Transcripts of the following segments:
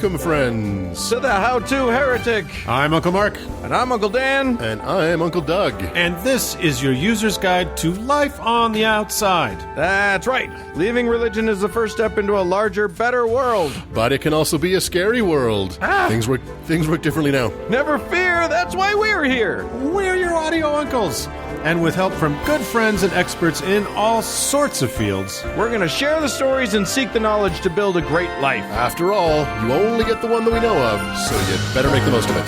Welcome, friends, to the How-To Heretic. I'm Uncle Mark. And I'm Uncle Dan. And I'm Uncle Doug. And this is your user's guide to life on the outside. That's right. Leaving religion is the first step into a larger, better world. But it can also be a scary world. Things work differently now. Never fear, that's why we're here. We're your audio uncles. And with help from good friends and experts in all sorts of fields, we're going to share the stories and seek the knowledge to build a great life. After all, you only get the one that we know of, so you better make the most of it.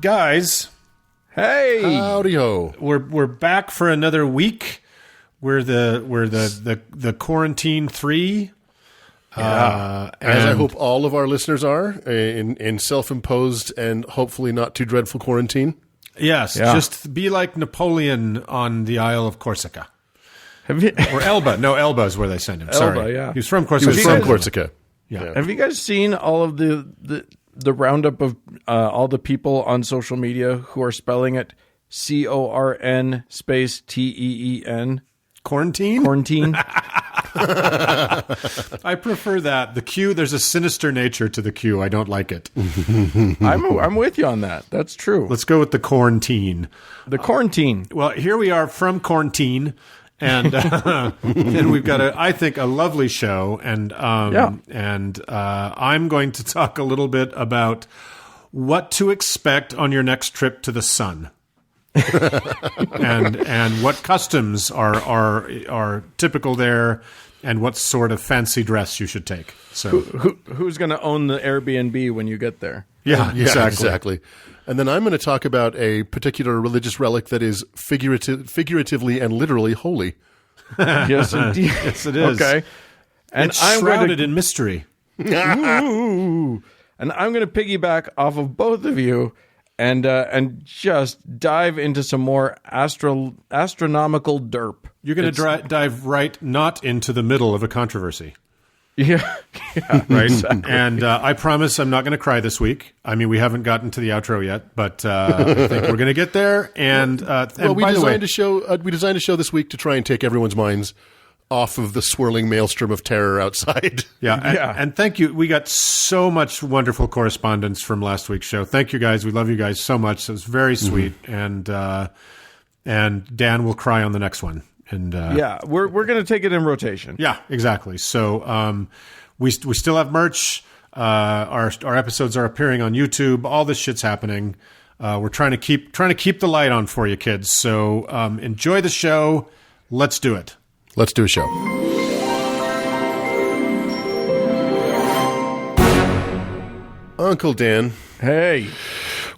Guys, hey, howdy ho! We're back for another week. We're the quarantine 3. As I hope all of our listeners are in self-imposed and hopefully not too dreadful quarantine. Yes, just be like Napoleon on the Isle of Corsica. Or Elba. No, Elba is where they send him. Elba, sorry. yeah. He was from Corsica. He was from Corsica. Yeah. Have you guys seen all of the roundup of all the people on social media who are spelling it CORN space TEEN? Quarantine? Quarantine. I prefer that. The Q, there's a sinister nature to the Q. I don't like it. I'm with you on that. That's true. Let's go with the quarantine. The quarantine. Well, here we are from quarantine, and and we've got I think a lovely show, and I'm going to talk a little bit about what to expect on your next trip to the sun. and what customs are typical there, and what sort of fancy dress you should take. So who's going to own the Airbnb when you get there? Yeah, exactly. And then I'm going to talk about a particular religious relic that is figuratively and literally holy. Yes, indeed. Yes, it is. Okay, and it's shrouded in mystery. Ooh. And I'm going to piggyback off of both of you. And just dive into some more astronomical derp. You're going to dive right not into the middle of a controversy. Yeah. Right? And I promise I'm not going to cry this week. I mean, we haven't gotten to the outro yet, but I think we're going to get there. And we designed a show this week to try and take everyone's minds off of the swirling maelstrom of terror outside. And thank you. We got so much wonderful correspondence from last week's show. Thank you, guys. We love you guys so much. It was very sweet. And Dan will cry on the next one. And we're going to take it in rotation. Yeah, exactly. So we still have merch. Our episodes are appearing on YouTube. All this shit's happening. We're trying to keep the light on for you, kids. So enjoy the show. Let's do it. Let's do a show. Uncle Dan. Hey.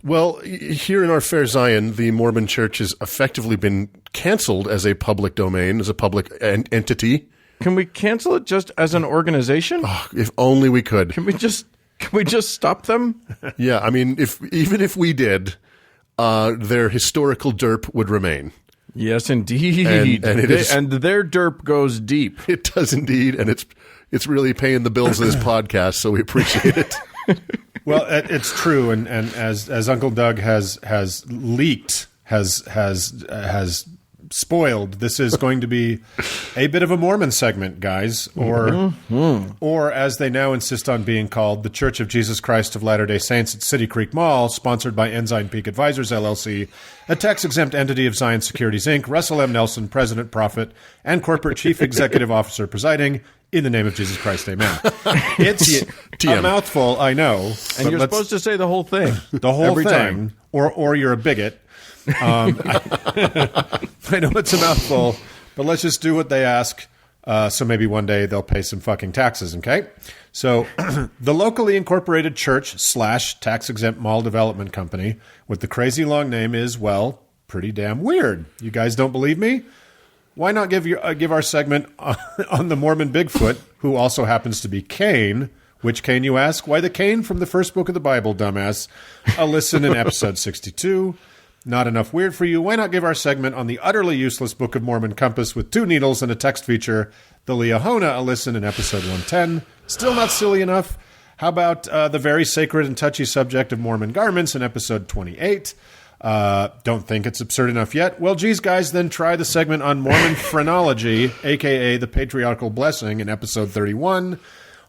Well, here in our fair Zion, the Mormon Church has effectively been canceled as a public domain, as a public entity. Can we cancel it just as an organization? Oh, if only we could. Can we just stop them? Yeah, I mean, even if we did, their historical derp would remain. Yes, indeed. And their derp goes deep. It does indeed, and it's really paying the bills of this podcast, so we appreciate it. Well, it's true, and as Uncle Doug has leaked, has spoiled, this is going to be a bit of a Mormon segment, guys, or as they now insist on being called, the Church of Jesus Christ of Latter-day Saints at City Creek Mall, sponsored by Ensign Peak Advisors, LLC, a tax-exempt entity of Zion Securities, Inc., Russell M. Nelson, President, Prophet, and Corporate Chief Executive Officer presiding, in the name of Jesus Christ, amen. It's a mouthful, I know. And you're supposed to say the whole thing. The whole every thing. Time. Or you're a bigot. I know it's a mouthful, but let's just do what they ask. So maybe one day they'll pay some fucking taxes, okay? So the locally incorporated church / tax-exempt mall development company with the crazy long name is, well, pretty damn weird. You guys don't believe me? Why not give our segment on the Mormon Bigfoot, who also happens to be Cain? Which Cain, you ask? Why, the Cain from the first book of the Bible, dumbass. A listen in episode 62. Not enough weird for you? Why not give our segment on the utterly useless Book of Mormon compass with 2 needles and a text feature, the Liahona, a listen in episode 110? Still not silly enough? How about the very sacred and touchy subject of Mormon garments in episode 28? Don't think it's absurd enough yet? Well, geez, guys, then try the segment on Mormon phrenology, a.k.a. the patriarchal blessing in episode 31,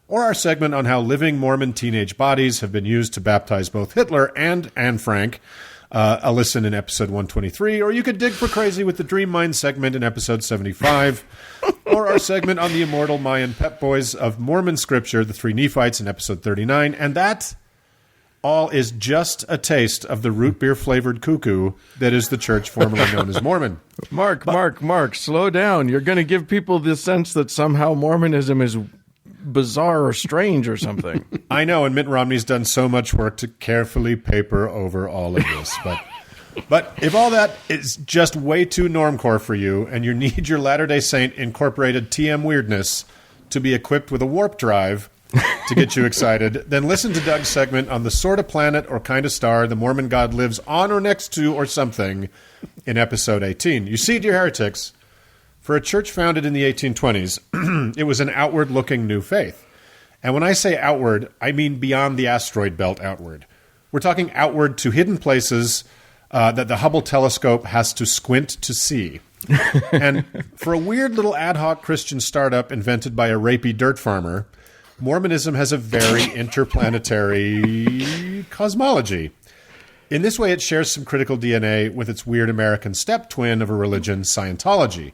or our segment on how living Mormon teenage bodies have been used to baptize both Hitler and Anne Frank. A listen in episode 123, or you could dig for crazy with the Dream Mind segment in episode 75, or our segment on the immortal Mayan pep boys of Mormon scripture, the three Nephites, in episode 39, and that all is just a taste of the root beer flavored cuckoo that is the church formerly known as Mormon. Mark, slow down. You're going to give people the sense that somehow Mormonism is bizarre or strange or something. I know, and Mitt Romney's done so much work to carefully paper over all of this. But if all that is just way too normcore for you, and you need your Latter-day Saint incorporated TM weirdness to be equipped with a warp drive to get you excited, then listen to Doug's segment on the sort of planet or kind of star the Mormon God lives on or next to or something in episode 18. You see, dear heretics, for a church founded in the 1820s, it was an outward-looking new faith. And when I say outward, I mean beyond the asteroid belt outward. We're talking outward to hidden places that the Hubble telescope has to squint to see. And for a weird little ad hoc Christian startup invented by a rapey dirt farmer, Mormonism has a very interplanetary cosmology. In this way, it shares some critical DNA with its weird American step twin of a religion, Scientology.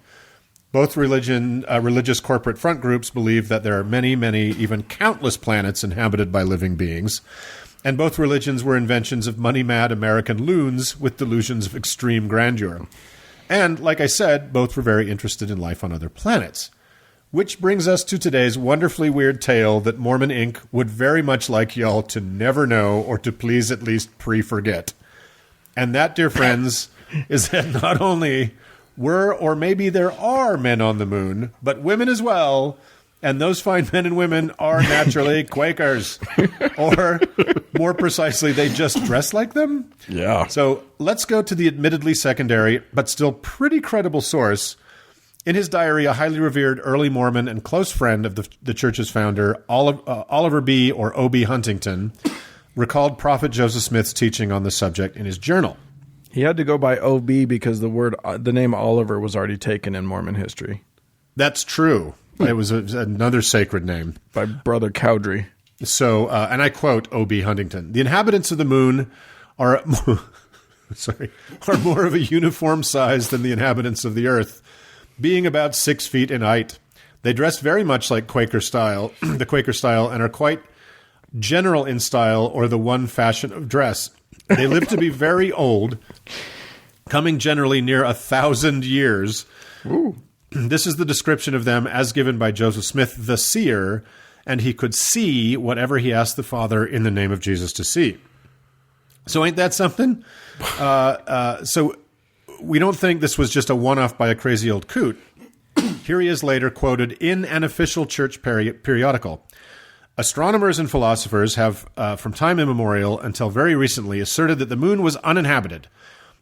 Both religious corporate front groups believe that there are many, many, even countless planets inhabited by living beings, and both religions were inventions of money-mad American loons with delusions of extreme grandeur. And, like I said, both were very interested in life on other planets. Which brings us to today's wonderfully weird tale that Mormon Inc. would very much like y'all to never know or to please at least pre-forget. And that, dear friends, is that not only were or maybe there are men on the moon, but women as well, and those fine men and women are naturally Quakers. Or, more precisely, they just dress like them? Yeah. So let's go to the admittedly secondary, but still pretty credible source. In his diary, a highly revered early Mormon and close friend of the church's founder, Oliver B. or O.B. Huntington, recalled Prophet Joseph Smith's teaching on the subject in his journal. He had to go by O.B. because the name Oliver was already taken in Mormon history. That's true. It was another sacred name. By Brother Cowdery. So, and I quote O.B. Huntington, "The inhabitants of the moon are more of a uniform size than the inhabitants of the earth, being about 6 feet in height. They dress very much like Quaker style, the Quaker style, and are quite general in style or the one fashion of dress. They live to be very old, coming generally near 1,000 years." Ooh. This is the description of them as given by Joseph Smith, the seer, and he could see whatever he asked the Father in the name of Jesus to see. So ain't that something? So we don't think this was just a one-off by a crazy old coot. Here he is later quoted in an official church periodical. "Astronomers and philosophers have, from time immemorial until very recently, asserted that the moon was uninhabited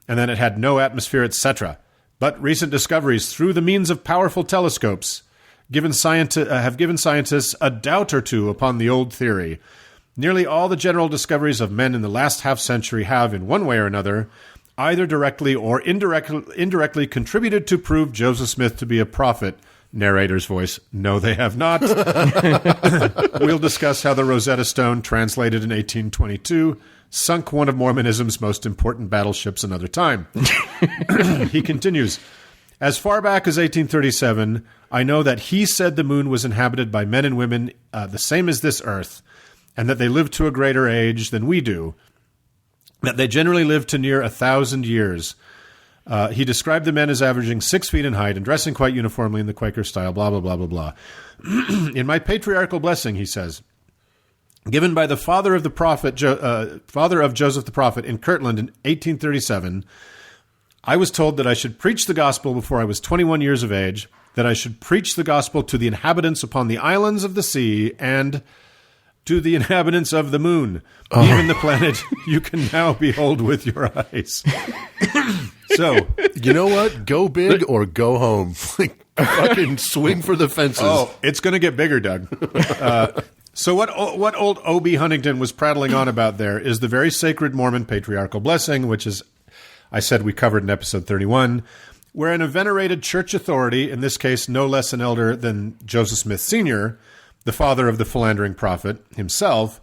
and that it had no atmosphere, etc. But recent discoveries through the means of powerful telescopes have given scientists a doubt or two upon the old theory. Nearly all the general discoveries of men in the last half-century have, in one way or another, either directly or indirectly contributed to prove Joseph Smith to be a prophet." Narrator's voice, "No, they have not." We'll discuss how the Rosetta Stone, translated in 1822, sunk one of Mormonism's most important battleships another time. He continues, "As far back as 1837, I know that he said the moon was inhabited by men and women the same as this earth, and that they live to a greater age than we do, that they generally live to near 1,000 years. He described the men as averaging 6 feet in height and dressing quite uniformly in the Quaker style, blah, blah, blah, blah, blah. In my patriarchal blessing," he says, "given by the father of Joseph the prophet in Kirtland in 1837, I was told that I should preach the gospel before I was 21 years of age, that I should preach the gospel to the inhabitants upon the islands of the sea, and to the inhabitants of the moon, even the planet you can now behold with your eyes." So, you know what? Go big or go home. Like, fucking swing for the fences. Oh, it's going to get bigger, Doug. So what old O.B. Huntington was prattling on about there is the very sacred Mormon patriarchal blessing, which is I said we covered in episode 31, wherein a venerated church authority, in this case no less an elder than Joseph Smith Sr., the father of the philandering prophet himself,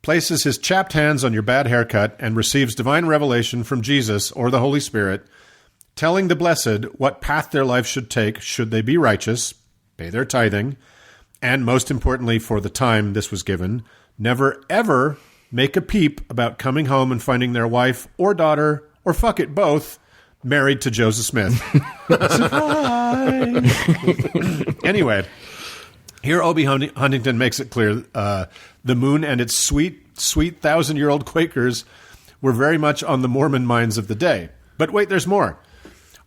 places his chapped hands on your bad haircut and receives divine revelation from Jesus or the Holy Spirit, telling the blessed what path their life should take should they be righteous, pay their tithing, and most importantly for the time this was given, never ever make a peep about coming home and finding their wife or daughter, or fuck it, both, married to Joseph Smith. Surprise! Anyway, here Obie Huntington makes it clear the moon and its sweet 1,000-year-old Quakers were very much on the Mormon minds of the day. But wait, there's more.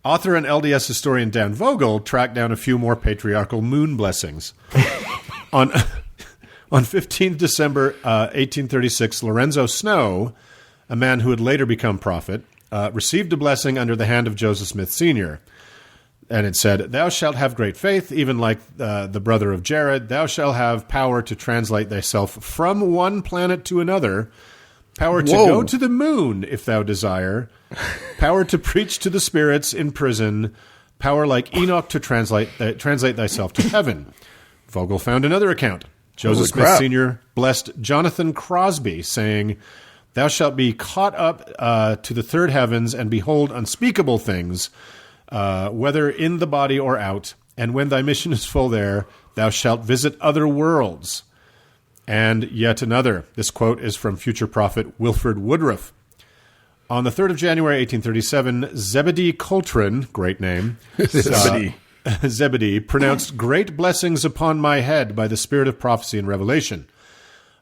Author and LDS historian Dan Vogel tracked down a few more patriarchal moon blessings. On 15 December 1836, Lorenzo Snow, a man who would later become prophet, received a blessing under the hand of Joseph Smith Sr., and it said, "Thou shalt have great faith, even like the brother of Jared. Thou shalt have power to translate thyself from one planet to another, power to go to the moon, if thou desire, power to preach to the spirits in prison, power like Enoch to translate thyself to heaven." Vogel found another account. Joseph Smith Sr. blessed Jonathan Crosby, saying, "Thou shalt be caught up to the third heavens and behold unspeakable things, whether in the body or out, and when thy mission is full there, thou shalt visit other worlds." And yet another. This quote is from future prophet Wilford Woodruff. On the 3rd of January, 1837, Zebedee Coltrane, great name, Zebedee, pronounced great blessings upon my head by the spirit of prophecy and revelation.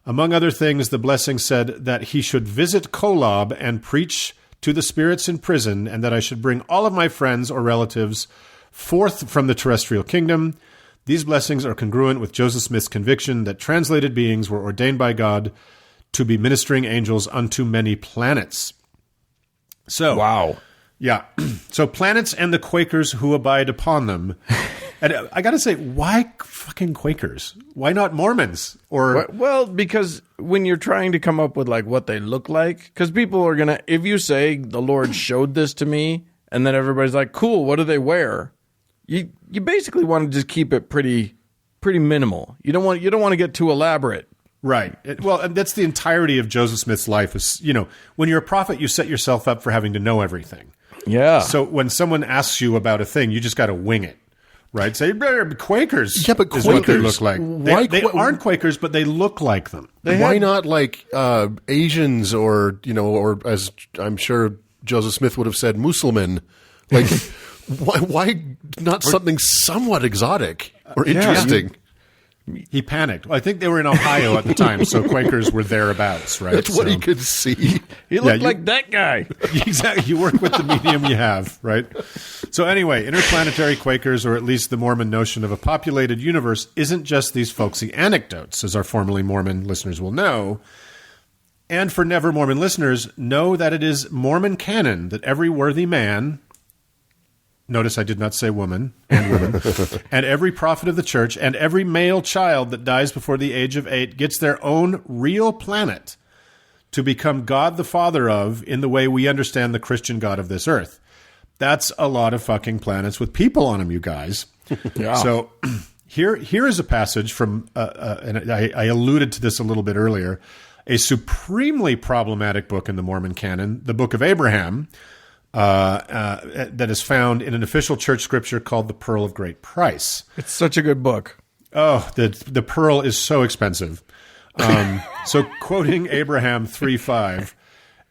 Among other things, the blessing said that he should visit Kolob and preach to the spirits in prison, and that I should bring all of my friends or relatives forth from the terrestrial kingdom. These blessings are congruent with Joseph Smith's conviction that translated beings were ordained by God to be ministering angels unto many planets. So, wow. Yeah. So planets and the Quakers who abide upon them. And I got to say, why fucking Quakers? Why not Mormons? Or well, because when you're trying to come up with like what they look like, because people are going to, if you say the Lord showed this to me, and then everybody's like, cool, what do they wear? You basically want to just keep it pretty minimal. You don't want to get too elaborate. Right. Well, and that's the entirety of Joseph Smith's life is, when you're a prophet, you set yourself up for having to know everything. Yeah. So when someone asks you about a thing, you just got to wing it, right? Say, Quakers. Yeah, but is Quakers, what they look like. They aren't Quakers, but they look like them. Why not like Asians or as I'm sure Joseph Smith would have said, Musliman? Like, why not something somewhat exotic or interesting? He panicked. Well, I think they were in Ohio at the time, so Quakers were thereabouts, right? That's what he could see. He looked like that guy. Exactly. You work with the medium you have, right? So anyway, interplanetary Quakers, or at least the Mormon notion of a populated universe, isn't just these folksy anecdotes, as our formerly Mormon listeners will know. And for never Mormon listeners, know that it is Mormon canon that every worthy man... Notice I did not say woman and women. And every prophet of the church and every male child that dies before the age of 8 gets their own real planet to become God the Father of in the way we understand the Christian God of this earth. That's a lot of fucking planets with people on them, you guys. Yeah. So here is a passage from, and I alluded to this a little bit earlier, a supremely problematic book in the Mormon canon, the Book of Abraham, that is found in an official church scripture called the Pearl of Great Price. It's such a good book. Oh, the pearl is so expensive. So quoting Abraham 3:5,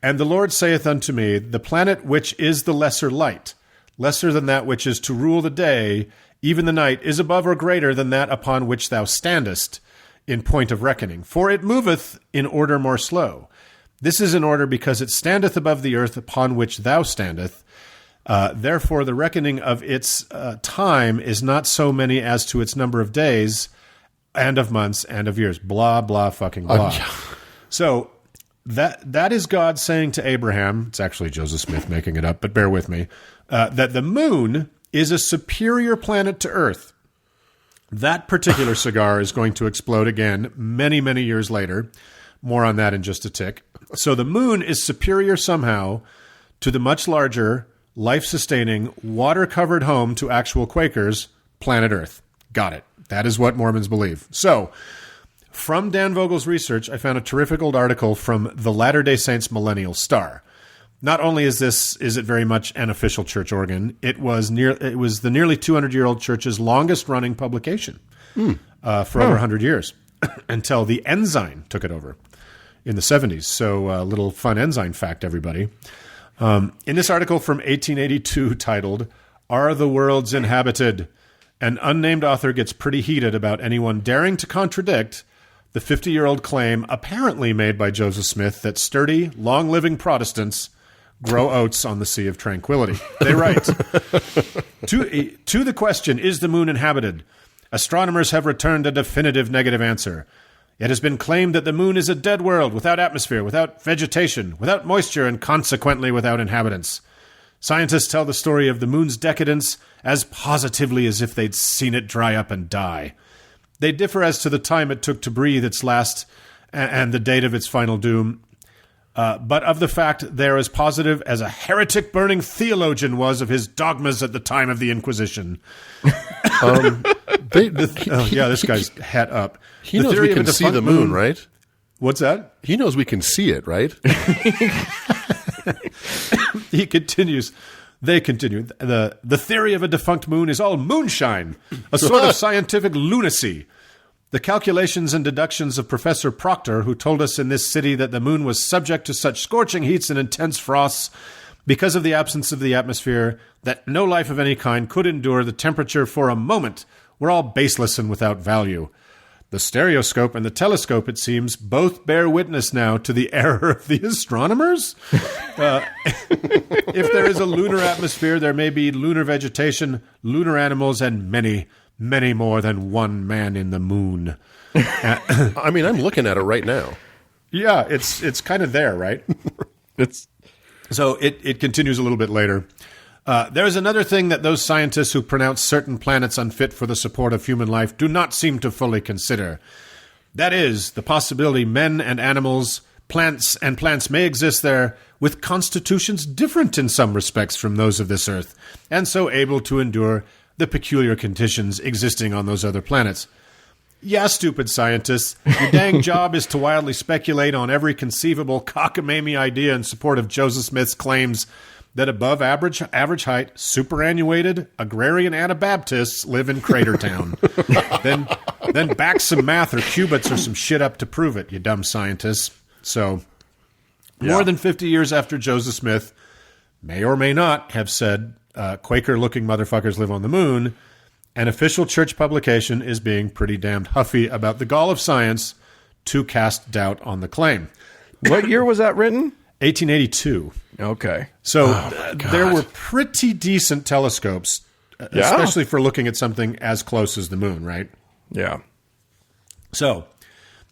"And the Lord saith unto me, the planet which is the lesser light, lesser than that which is to rule the day, even the night, is above or greater than that upon which thou standest in point of reckoning. For it moveth in order more slow. This is in order because it standeth above the earth upon which thou standeth. Therefore the reckoning of its time is not so many as to its number of days and of months and of years." Blah, blah, fucking blah. So that is God saying to Abraham, it's actually Joseph Smith making it up, but bear with me, that the moon is a superior planet to Earth. That particular cigar is going to explode again many, many years later. More on that in just a tick. So the moon is superior somehow to the much larger, life-sustaining, water-covered home to actual Quakers, planet Earth. Got it. That is what Mormons believe. So, from Dan Vogel's research, I found a terrific old article from the Latter-day Saints Millennial Star. Not only is it very much an official church organ, it was the nearly 200-year-old church's longest-running publication for over 100 years until the Ensign took it over in the 70s. So, a little fun Ensign fact, everybody. In this article from 1882 titled, "Are the Worlds Inhabited?" an unnamed author gets pretty heated about anyone daring to contradict the 50-year-old claim apparently made by Joseph Smith that sturdy, long-living Protestants grow oats on the Sea of Tranquility. They write, to the question, is the moon inhabited? Astronomers have returned a definitive negative answer. It has been claimed that the moon is a dead world without atmosphere, without vegetation, without moisture, and consequently without inhabitants. Scientists tell the story of the moon's decadence as positively as if they'd seen it dry up and die. They differ as to the time it took to breathe its last and the date of its final doom. But of the fact they're as positive as a heretic burning theologian was of his dogmas at the time of the Inquisition. This guy's hat up. He knows we can see the moon, right? What's that? He knows we can see it, right? He continues. They continue. The theory of a defunct moon is all moonshine, a sort of scientific lunacy. The calculations and deductions of Professor Proctor, who told us in this city that the moon was subject to such scorching heats and intense frosts because of the absence of the atmosphere that no life of any kind could endure the temperature for a moment, were all baseless and without value. The stereoscope and the telescope, it seems, both bear witness now to the error of the astronomers. If there is a lunar atmosphere, there may be lunar vegetation, lunar animals, and many, many more than one man in the moon. I mean, I'm looking at it right now. Yeah, it's kind of there, right? So it continues a little bit later. There is another thing that those scientists who pronounce certain planets unfit for the support of human life do not seem to fully consider. That is, the possibility men and animals, plants may exist there with constitutions different in some respects from those of this earth, and so able to endure the peculiar conditions existing on those other planets. Yeah, stupid scientists, your dang job is to wildly speculate on every conceivable cockamamie idea in support of Joseph Smith's claims that above average height, superannuated, agrarian Anabaptists live in Cratertown. then back some math or qubits or some shit up to prove it, you dumb scientists. So, more than 50 years after Joseph Smith may or may not have said, Quaker-looking motherfuckers live on the moon, an official church publication is being pretty damned huffy about the gall of science to cast doubt on the claim. What year was that written? 1882. Okay. So there were pretty decent telescopes, especially for looking at something as close as the moon, right? Yeah. So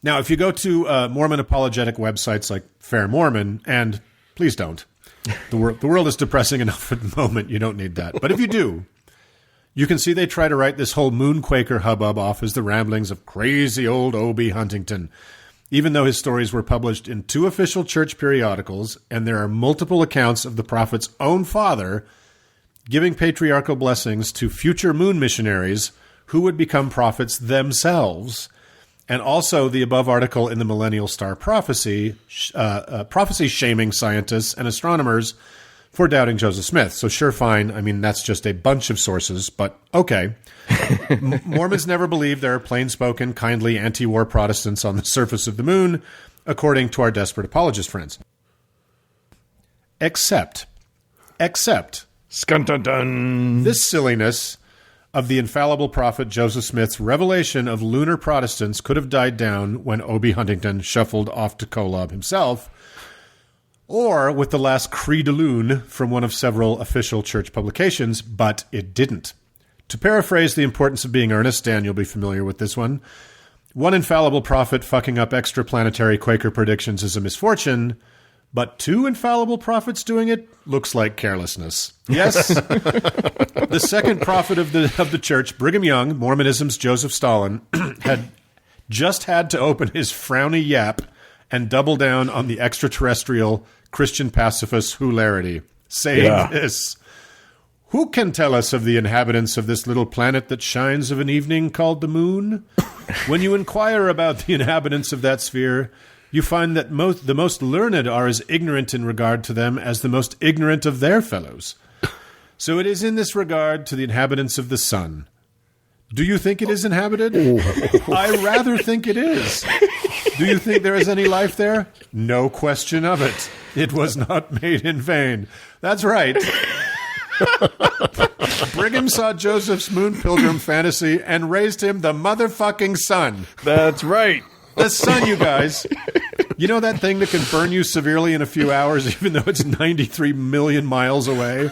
now if you go to Mormon apologetic websites like Fair Mormon, and please don't. The world is depressing enough at the moment. You don't need that. But if you do, you can see they try to write this whole moon Quaker hubbub off as the ramblings of crazy old O.B. Huntington, even though his stories were published in 2 official church periodicals, and there are multiple accounts of the prophet's own father giving patriarchal blessings to future moon missionaries who would become prophets themselves, and also the above article in the Millennial Star Prophecy, prophecy shaming scientists and astronomers for doubting Joseph Smith. So sure, fine. I mean, that's just a bunch of sources, but okay. Mormons never believe there are plain-spoken, kindly, anti-war Protestants on the surface of the moon, according to our desperate apologist friends. Except, Skun-dun-dun. this silliness of the infallible prophet Joseph Smith's revelation of lunar Protestants could have died down when O.B. Huntington shuffled off to Kolob himself, or with the last cri de lune from one of several official church publications, but it didn't. To paraphrase the importance of being earnest, Dan, you'll be familiar with this one. One infallible prophet fucking up extraplanetary Quaker predictions is a misfortune, but 2 infallible prophets doing it looks like carelessness. Yes, the second prophet of the church, Brigham Young, Mormonism's Joseph Stalin, had just had to open his frowny yap and double down on the extraterrestrial Christian pacifist hilarity. saying this. Who can tell us of the inhabitants of this little planet that shines of an evening called the moon? When you inquire about the inhabitants of that sphere, you find that the most learned are as ignorant in regard to them as the most ignorant of their fellows. So it is in this regard to the inhabitants of the sun. Do you think it is inhabited? I rather think it is. Do you think there is any life there? No question of it. It was not made in vain. That's right. Brigham saw Joseph's moon pilgrim fantasy and raised him the motherfucking sun. That's right. The sun, you guys. You know that thing that can burn you severely in a few hours, even though it's 93 million miles away,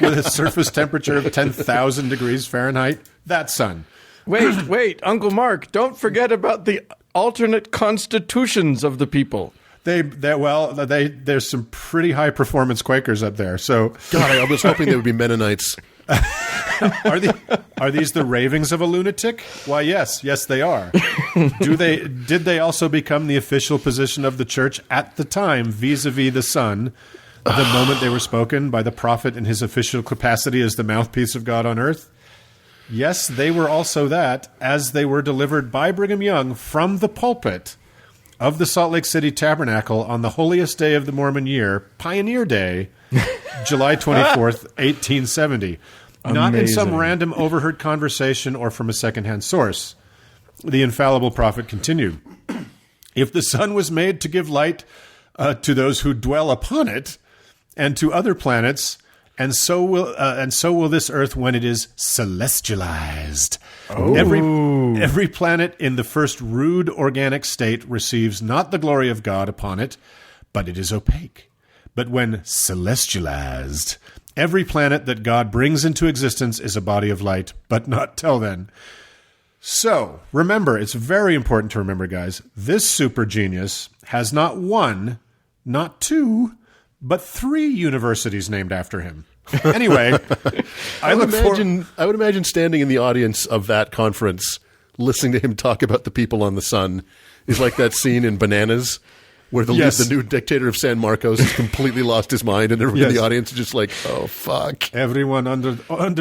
with a surface temperature of 10,000 degrees Fahrenheit? That sun. Wait, Uncle Mark, don't forget about the alternate constitutions of the people. There's some pretty high performance Quakers up there. So, God, I was hoping they would be Mennonites. Are these the ravings of a lunatic? Why, yes, they are. Did they also become the official position of the church at the time vis-a-vis the sun, the moment they were spoken by the prophet in his official capacity as the mouthpiece of God on earth? Yes, they were also that, as they were delivered by Brigham Young from the pulpit of the Salt Lake City Tabernacle on the holiest day of the Mormon year, Pioneer Day, July 24th, 1870. Amazing. Not in some random overheard conversation or from a secondhand source. The infallible prophet continued, if the sun was made to give light to those who dwell upon it and to other planets, and so will this earth when it is celestialized. Oh. Every planet in the first rude organic state receives not the glory of God upon it, but it is opaque. But when celestialized, every planet that God brings into existence is a body of light, but not till then. So, remember, it's very important to remember, guys, this super genius has not one, not two, but 3 universities named after him. Anyway, I would imagine standing in the audience of that conference, listening to him talk about the people on the sun, is like that scene in Bananas where the new dictator of San Marcos has completely lost his mind, and everyone in the audience is just like, "Oh fuck!" Everyone under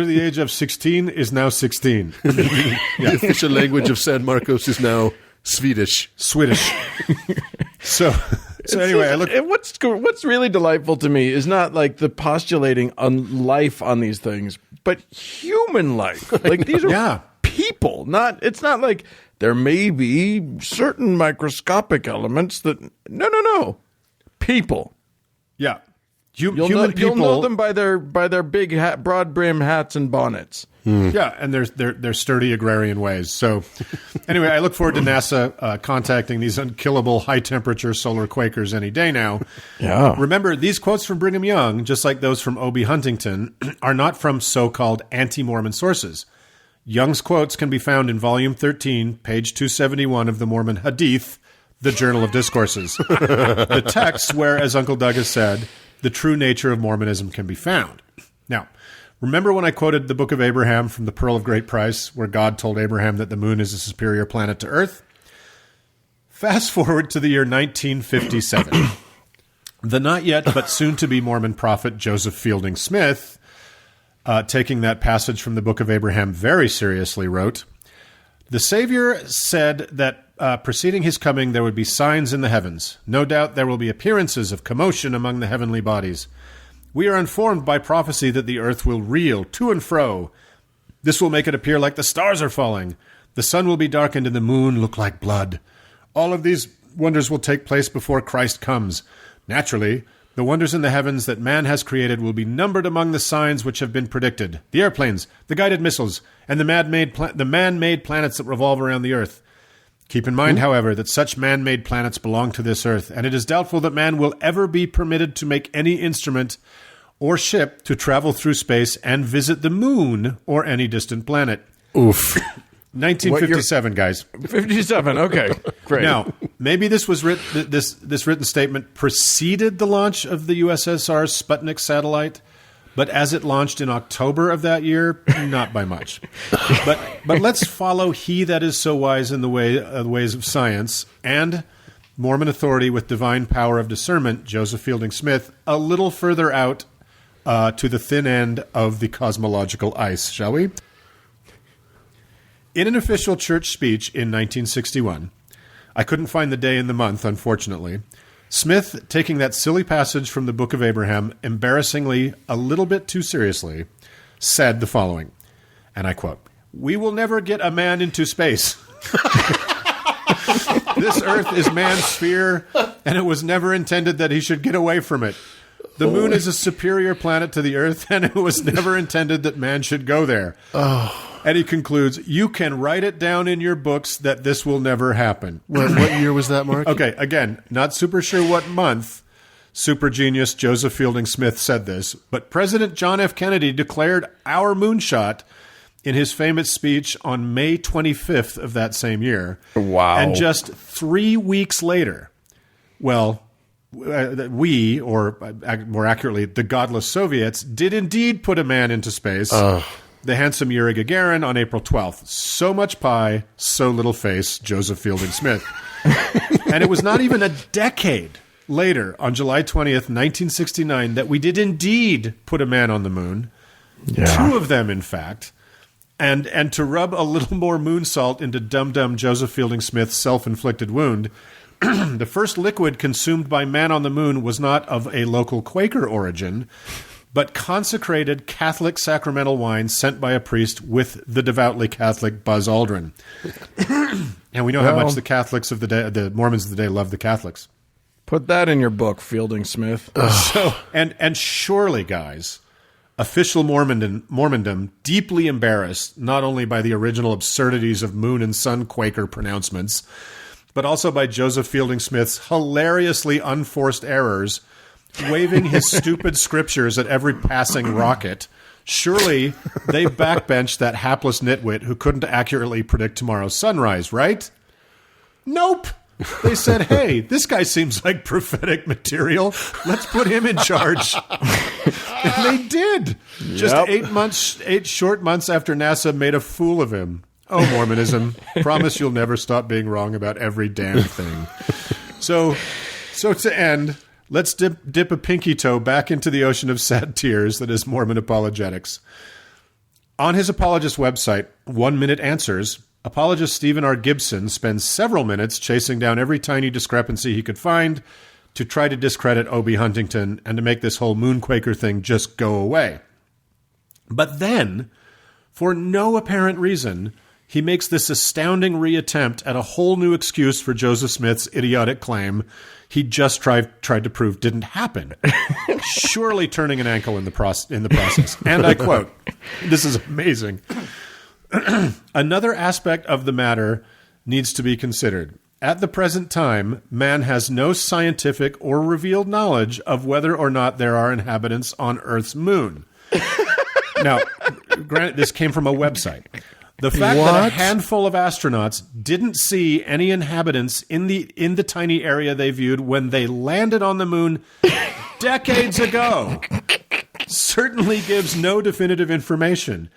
the age of 16 is now 16. The official language of San Marcos is now Swedish. So anyway, what's really delightful to me is not like the postulating on life on these things, but human life. Like these are people. It's not like there may be certain microscopic elements that no people. Yeah, You'll know them by their big broad brim hats and bonnets. Yeah, and their sturdy agrarian ways. So, anyway, I look forward to NASA contacting these unkillable high-temperature solar Quakers any day now. Yeah. Remember, these quotes from Brigham Young, just like those from O.B. Huntington, are not from so-called anti-Mormon sources. Young's quotes can be found in Volume 13, page 271 of the Mormon Hadith, the Journal of Discourses. The texts where, as Uncle Doug has said, the true nature of Mormonism can be found. Now, remember when I quoted the Book of Abraham from the Pearl of Great Price, where God told Abraham that the moon is a superior planet to Earth? Fast forward to the year 1957. The not yet but soon-to-be Mormon prophet Joseph Fielding Smith, taking that passage from the Book of Abraham very seriously, wrote, the Savior said that preceding his coming there would be signs in the heavens. No doubt there will be appearances of commotion among the heavenly bodies. We are informed by prophecy that the earth will reel to and fro. This will make it appear like the stars are falling. The sun will be darkened and the moon look like blood. All of these wonders will take place before Christ comes. Naturally, the wonders in the heavens that man has created will be numbered among the signs which have been predicted. The airplanes, the guided missiles, and the man-made planets that revolve around the earth. Keep in mind, however, that such man-made planets belong to this earth, and it is doubtful that man will ever be permitted to make any instrument or ship to travel through space and visit the moon or any distant planet. Oof. 1957, guys. 57, okay. Great. Now, maybe this was this written statement preceded the launch of the USSR's Sputnik satellite, but as it launched in October of that year, not by much. But let's follow he that is so wise in the ways of science and Mormon authority with divine power of discernment, Joseph Fielding Smith, a little further out to the thin end of the cosmological ice, shall we? In an official church speech in 1961, I couldn't find the day and the month, unfortunately, Smith, taking that silly passage from the Book of Abraham embarrassingly a little bit too seriously, said the following, and I quote, "We will never get a man into space. This earth is man's sphere, and it was never intended that he should get away from it. The moon is a superior planet to the earth, and it was never intended that man should go there." And he concludes, "You can write it down in your books that this will never happen." What year was that, Mark? Okay, again, not super sure what month super genius Joseph Fielding Smith said this, but President John F. Kennedy declared our moonshot in his famous speech on May 25th of that same year. Wow. And just 3 weeks later, well, we, or more accurately, the godless Soviets, did indeed put a man into space. The handsome Yuri Gagarin on April 12th. So much pie, so little face, Joseph Fielding Smith. And it was not even a decade later, on July 20th, 1969, that we did indeed put a man on the moon. Yeah. 2 of them, in fact. And to rub a little more moon salt into dum-dum Joseph Fielding Smith's self-inflicted wound, the first liquid consumed by man on the moon was not of a local Quaker origin, but consecrated Catholic sacramental wine sent by a priest with the devoutly Catholic Buzz Aldrin. And we know how much the Catholics of the day, the Mormons of the day, love the Catholics. Put that in your book, Fielding Smith. So, and surely, guys, official Mormondom, deeply embarrassed not only by the original absurdities of moon and sun Quaker pronouncements, but also by Joseph Fielding Smith's hilariously unforced errors, waving his stupid scriptures at every passing rocket. Surely they backbenched that hapless nitwit who couldn't accurately predict tomorrow's sunrise, right? Nope. They said, hey, this guy seems like prophetic material. Let's put him in charge. And they did. Just 8 short months after NASA made a fool of him. Oh, Mormonism. Promise you'll never stop being wrong about every damn thing. So to end, let's dip a pinky toe back into the ocean of sad tears that is Mormon apologetics. On his apologist website, 1 Minute Answers, apologist Stephen R. Gibson spends several minutes chasing down every tiny discrepancy he could find to try to discredit O.B. Huntington and to make this whole Moon Quaker thing just go away. But then, for no apparent reason, he makes this astounding reattempt at a whole new excuse for Joseph Smith's idiotic claim he just tried to prove didn't happen, surely turning an ankle in the process. And I quote, this is amazing. Another aspect of the matter needs to be considered. At the present time, man has no scientific or revealed knowledge of whether or not there are inhabitants on Earth's moon. Now, granted, this came from a website. The fact that a handful of astronauts didn't see any inhabitants in the tiny area they viewed when they landed on the moon decades ago certainly gives no definitive information,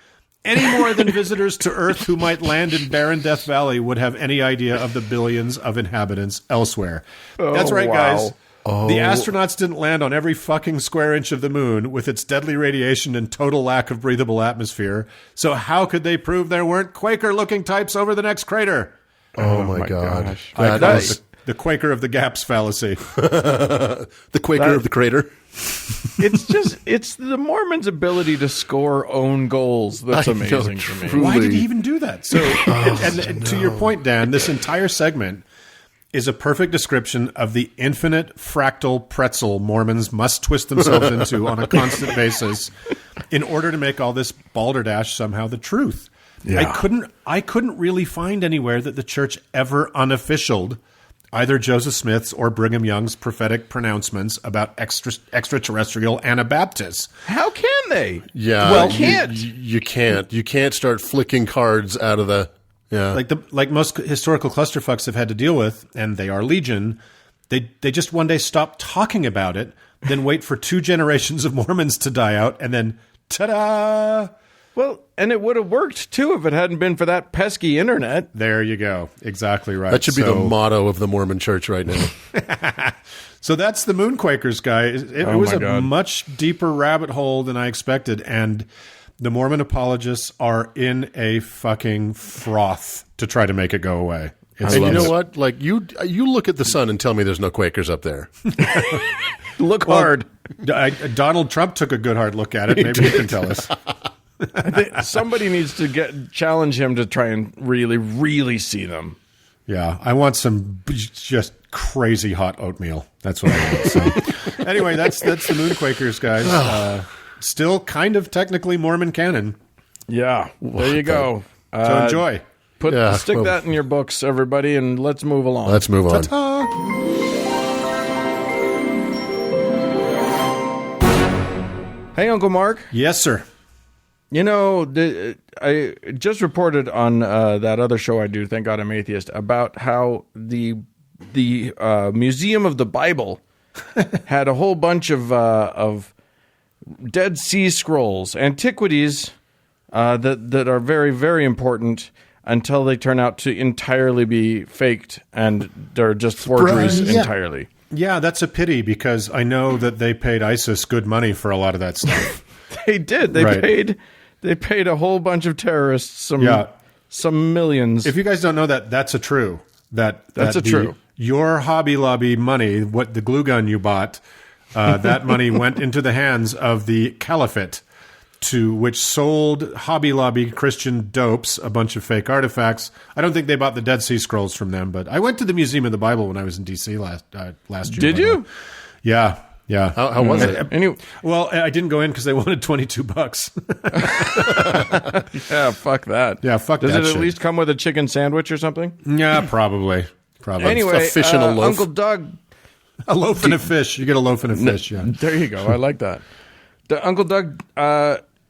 any more than visitors to Earth who might land in barren Death Valley would have any idea of the billions of inhabitants elsewhere. That's right, guys. The astronauts didn't land on every fucking square inch of the moon with its deadly radiation and total lack of breathable atmosphere. So how could they prove there weren't Quaker-looking types over the next crater? Oh my God. I call it the Quaker of the Gaps fallacy. The Quaker of the crater. It's the Mormons' ability to score own goals that's amazing to me. Why did he even do that? So, and to your point, Dan, this entire segment is a perfect description of the infinite fractal pretzel Mormons must twist themselves into on a constant basis in order to make all this balderdash somehow the truth. Yeah. I couldn't really find anywhere that the church ever unofficialed either Joseph Smith's or Brigham Young's prophetic pronouncements about extraterrestrial Anabaptists. How can they? Yeah, well, you can't. You can't start flicking cards out of the. Yeah, like most historical clusterfucks have had to deal with, and they are legion. They just one day stop talking about it, then wait for 2 generations of Mormons to die out, and then ta-da! Well, and it would have worked, too, if it hadn't been for that pesky internet. There you go. Exactly right. That should be the motto of the Mormon Church right now. So that's the Moonquakers, guy. It was a much deeper rabbit hole than I expected, and the Mormon apologists are in a fucking froth to try to make it go away. And you know what? Like you look at the sun and tell me there's no Quakers up there. Look hard. Donald Trump took a good hard look at it. Maybe he can tell us. I think somebody needs to challenge him to try and really, really see them. Yeah, I want some just crazy hot oatmeal. That's what I want. So, anyway, that's the Moonquakers, guys. Still kind of technically Mormon canon. Yeah, there you go. So enjoy. Stick that in your books, everybody, and let's move along. Let's move on. Ta-ta. Hey, Uncle Mark. Yes, sir. You know, I just reported on that other show I do, Thank God I'm Atheist, about how the Museum of the Bible had a whole bunch of Dead Sea Scrolls, antiquities that are very, very important until they turn out to entirely be faked and they're just forgeries entirely. Yeah, that's a pity because I know that they paid ISIS good money for a lot of that stuff. They did. They paid a whole bunch of terrorists some millions. If you guys don't know that, that's a true. That's true. Your Hobby Lobby money, what the glue gun you bought, that money went into the hands of the Caliphate, which sold Hobby Lobby Christian dopes a bunch of fake artifacts. I don't think they bought the Dead Sea Scrolls from them, but I went to the Museum of the Bible when I was in D.C. last year. Did you? Yeah. Yeah. How was it? Anyway. Well, I didn't go in because they wanted $22. Yeah, fuck that. Yeah, fuck Does that it at shit. least come with a chicken sandwich or something? Yeah, probably. Anyway, A fish and a loaf. Uncle Doug. A loaf and a fish. You get a loaf and a fish, yeah. There you go. I like that. Uncle Doug,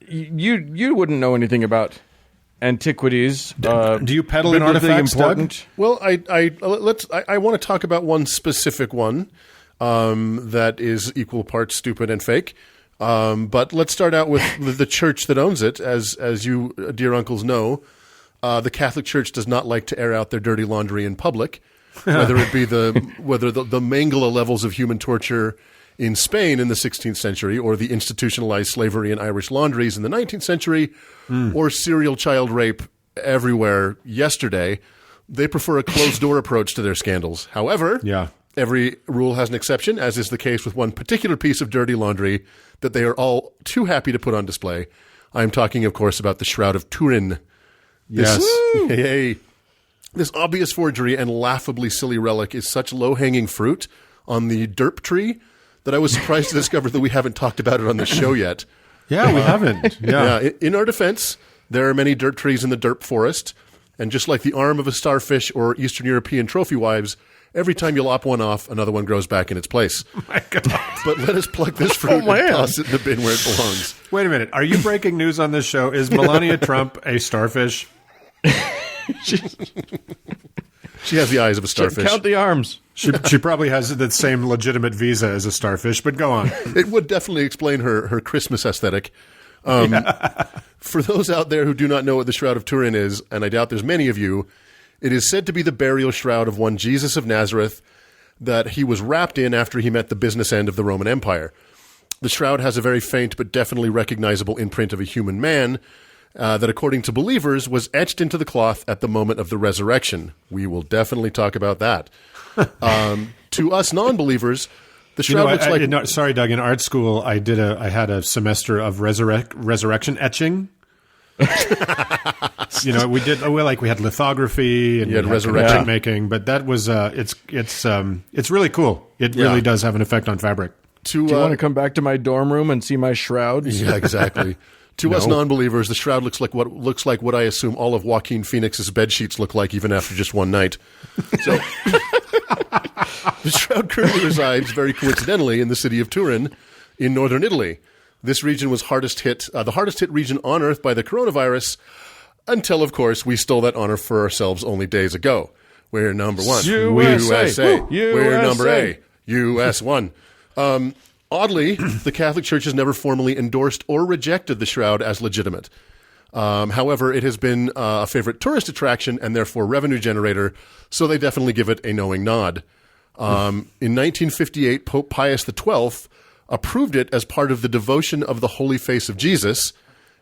you wouldn't know anything about antiquities. Do you peddle in artifacts, important? Doug? Well, I want to talk about one specific one that is equal parts stupid and fake. But let's start out with the church that owns it. As you, dear uncles, know, the Catholic Church does not like to air out their dirty laundry in public, whether it be the Mangala levels of human torture in Spain in the 16th century, or the institutionalized slavery in Irish laundries in the 19th century, or serial child rape everywhere yesterday. They prefer a closed-door approach to their scandals. However, every rule has an exception, as is the case with one particular piece of dirty laundry that they are all too happy to put on display. I'm talking, of course, about the Shroud of Turin. Yes. This obvious forgery and laughably silly relic is such low-hanging fruit on the derp tree that I was surprised to discover that we haven't talked about it on the show yet. Yeah, we haven't. Yeah. In our defense, there are many dirt trees in the derp forest, and just like the arm of a starfish or Eastern European trophy wives, every time you lop one off, another one grows back in its place. Oh my God. But let us pluck this fruit and toss it in the bin where it belongs. Wait a minute. Are you breaking news on this show? Is Melania Trump a starfish? She has the eyes of a starfish. Count the arms. She probably has the same legitimate visa as a starfish, but go on. It would definitely explain her Christmas aesthetic. For those out there who do not know what the Shroud of Turin is, and I doubt there's many of you, it is said to be the burial shroud of one Jesus of Nazareth that he was wrapped in after he met the business end of the Roman Empire. The shroud has a very faint but definitely recognizable imprint of a human man that, according to believers, was etched into the cloth at the moment of the resurrection. We will definitely talk about that. To us non-believers, the shroud looks like... sorry, Doug. In art school, I had a semester of resurrection etching. We had lithography and you had resurrection making, but that was it's really cool. It really does have an effect on fabric. Do you want to come back to my dorm room and see my shroud? Yeah, exactly. To us non-believers, the shroud looks like what I assume all of Joaquin Phoenix's bed sheets look like, even after just one night. So, the shroud currently resides, very coincidentally, in the city of Turin, in northern Italy. This region was the hardest hit region on Earth by the coronavirus, until, of course, we stole that honor for ourselves only days ago. We're number one. USA. We're number A. US 1. Oddly, the Catholic Church has never formally endorsed or rejected the shroud as legitimate. However, it has been a favorite tourist attraction and therefore revenue generator, so they definitely give it a knowing nod. In 1958, Pope Pius XII approved it as part of the devotion of the Holy Face of Jesus,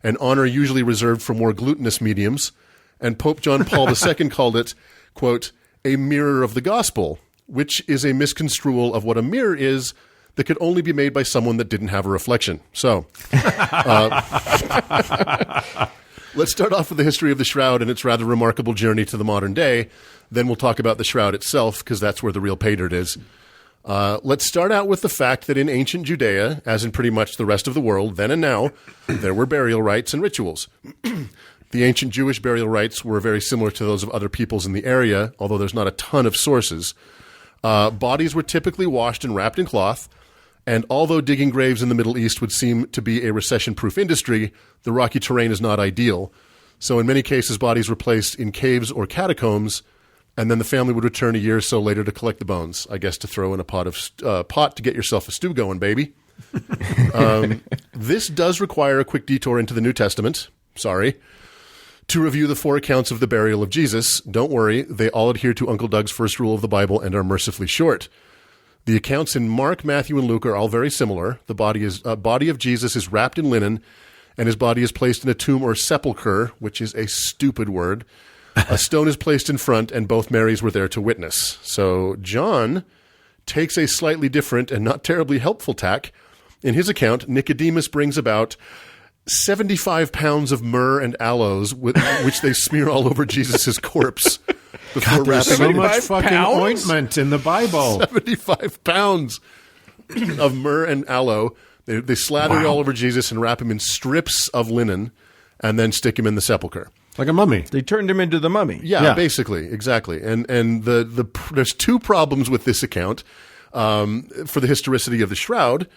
an honor usually reserved for more glutinous mediums, and Pope John Paul II called it, quote, a mirror of the gospel, which is a misconstrual of what a mirror is that could only be made by someone that didn't have a reflection. So, let's start off with the history of the Shroud and its rather remarkable journey to the modern day. Then we'll talk about the Shroud itself, because that's where the real pay dirt is. Let's start out with the fact that in ancient Judea, as in pretty much the rest of the world, then and now, there were burial rites and rituals. The ancient Jewish burial rites were very similar to those of other peoples in the area, although there's not a ton of sources. Bodies were typically washed and wrapped in cloth, and although digging graves in the Middle East would seem to be a recession-proof industry, the rocky terrain is not ideal. So in many cases, bodies were placed in caves or catacombs, and then the family would return a year or so later to collect the bones, I guess to throw in a pot to get yourself a stew going, baby. This does require a quick detour into the New Testament. Sorry. To review the 4 accounts of the burial of Jesus. Don't worry, they all adhere to Uncle Doug's first rule of the Bible and are mercifully short. The accounts in Mark, Matthew, and Luke are all very similar. The body of Jesus is wrapped in linen, and his body is placed in a tomb or sepulcher, which is a stupid word. A stone is placed in front, and both Marys were there to witness. So John takes a slightly different and not terribly helpful tack. In his account, Nicodemus brings about 75 pounds of myrrh and aloes, which they smear all over Jesus' corpse before wrapping So it. much fucking pounds? ointment in the Bible. 75 pounds of myrrh and aloe. They slather it all over Jesus and wrap him in strips of linen and then stick him in the sepulcher. Like a mummy. They turned him into the mummy. Yeah, basically, exactly. And there's 2 problems with this account for the historicity of the Shroud.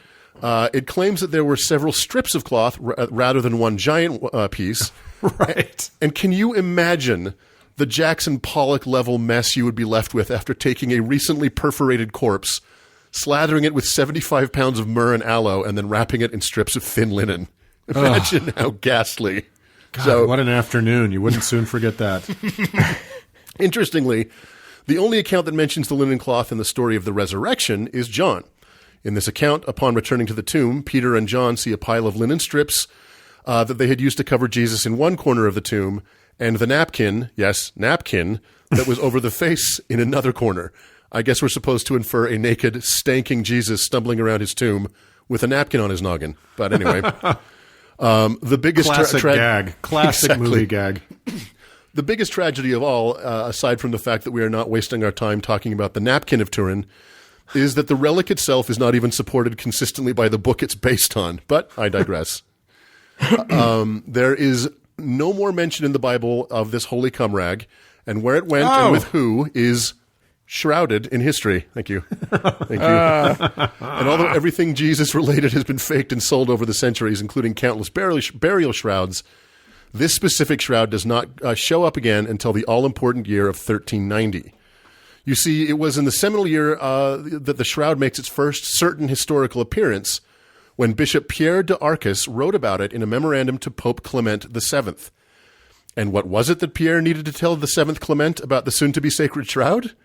It claims that there were several strips of cloth rather than one giant piece. Right. And can you imagine the Jackson Pollock level mess you would be left with after taking a recently perforated corpse, slathering it with 75 pounds of myrrh and aloe, and then wrapping it in strips of thin linen? Imagine how ghastly. God, what an afternoon. You wouldn't soon forget that. Interestingly, the only account that mentions the linen cloth in the story of the resurrection is John. In this account, upon returning to the tomb, Peter and John see a pile of linen strips that they had used to cover Jesus in one corner of the tomb, and the napkin, yes, napkin, that was over the face in another corner. I guess we're supposed to infer a naked, stanking Jesus stumbling around his tomb with a napkin on his noggin. But anyway, the biggest Classic gag. Classic Exactly. movie gag. The biggest tragedy of all, aside from the fact that we are not wasting our time talking about the napkin of Turin, is that the relic itself is not even supported consistently by the book it's based on. But I digress. There is no more mention in the Bible of this holy cum rag, and where it went and with who is shrouded in history. Thank you. Thank you. And although everything Jesus related has been faked and sold over the centuries, including countless burial shrouds, this specific shroud does not show up again until the all-important year of 1390. You see, it was in the seminal year that the shroud makes its first certain historical appearance, when Bishop Pierre de Arcas wrote about it in a memorandum to Pope Clement VII. And what was it that Pierre needed to tell the 7th Clement about the soon-to-be sacred shroud?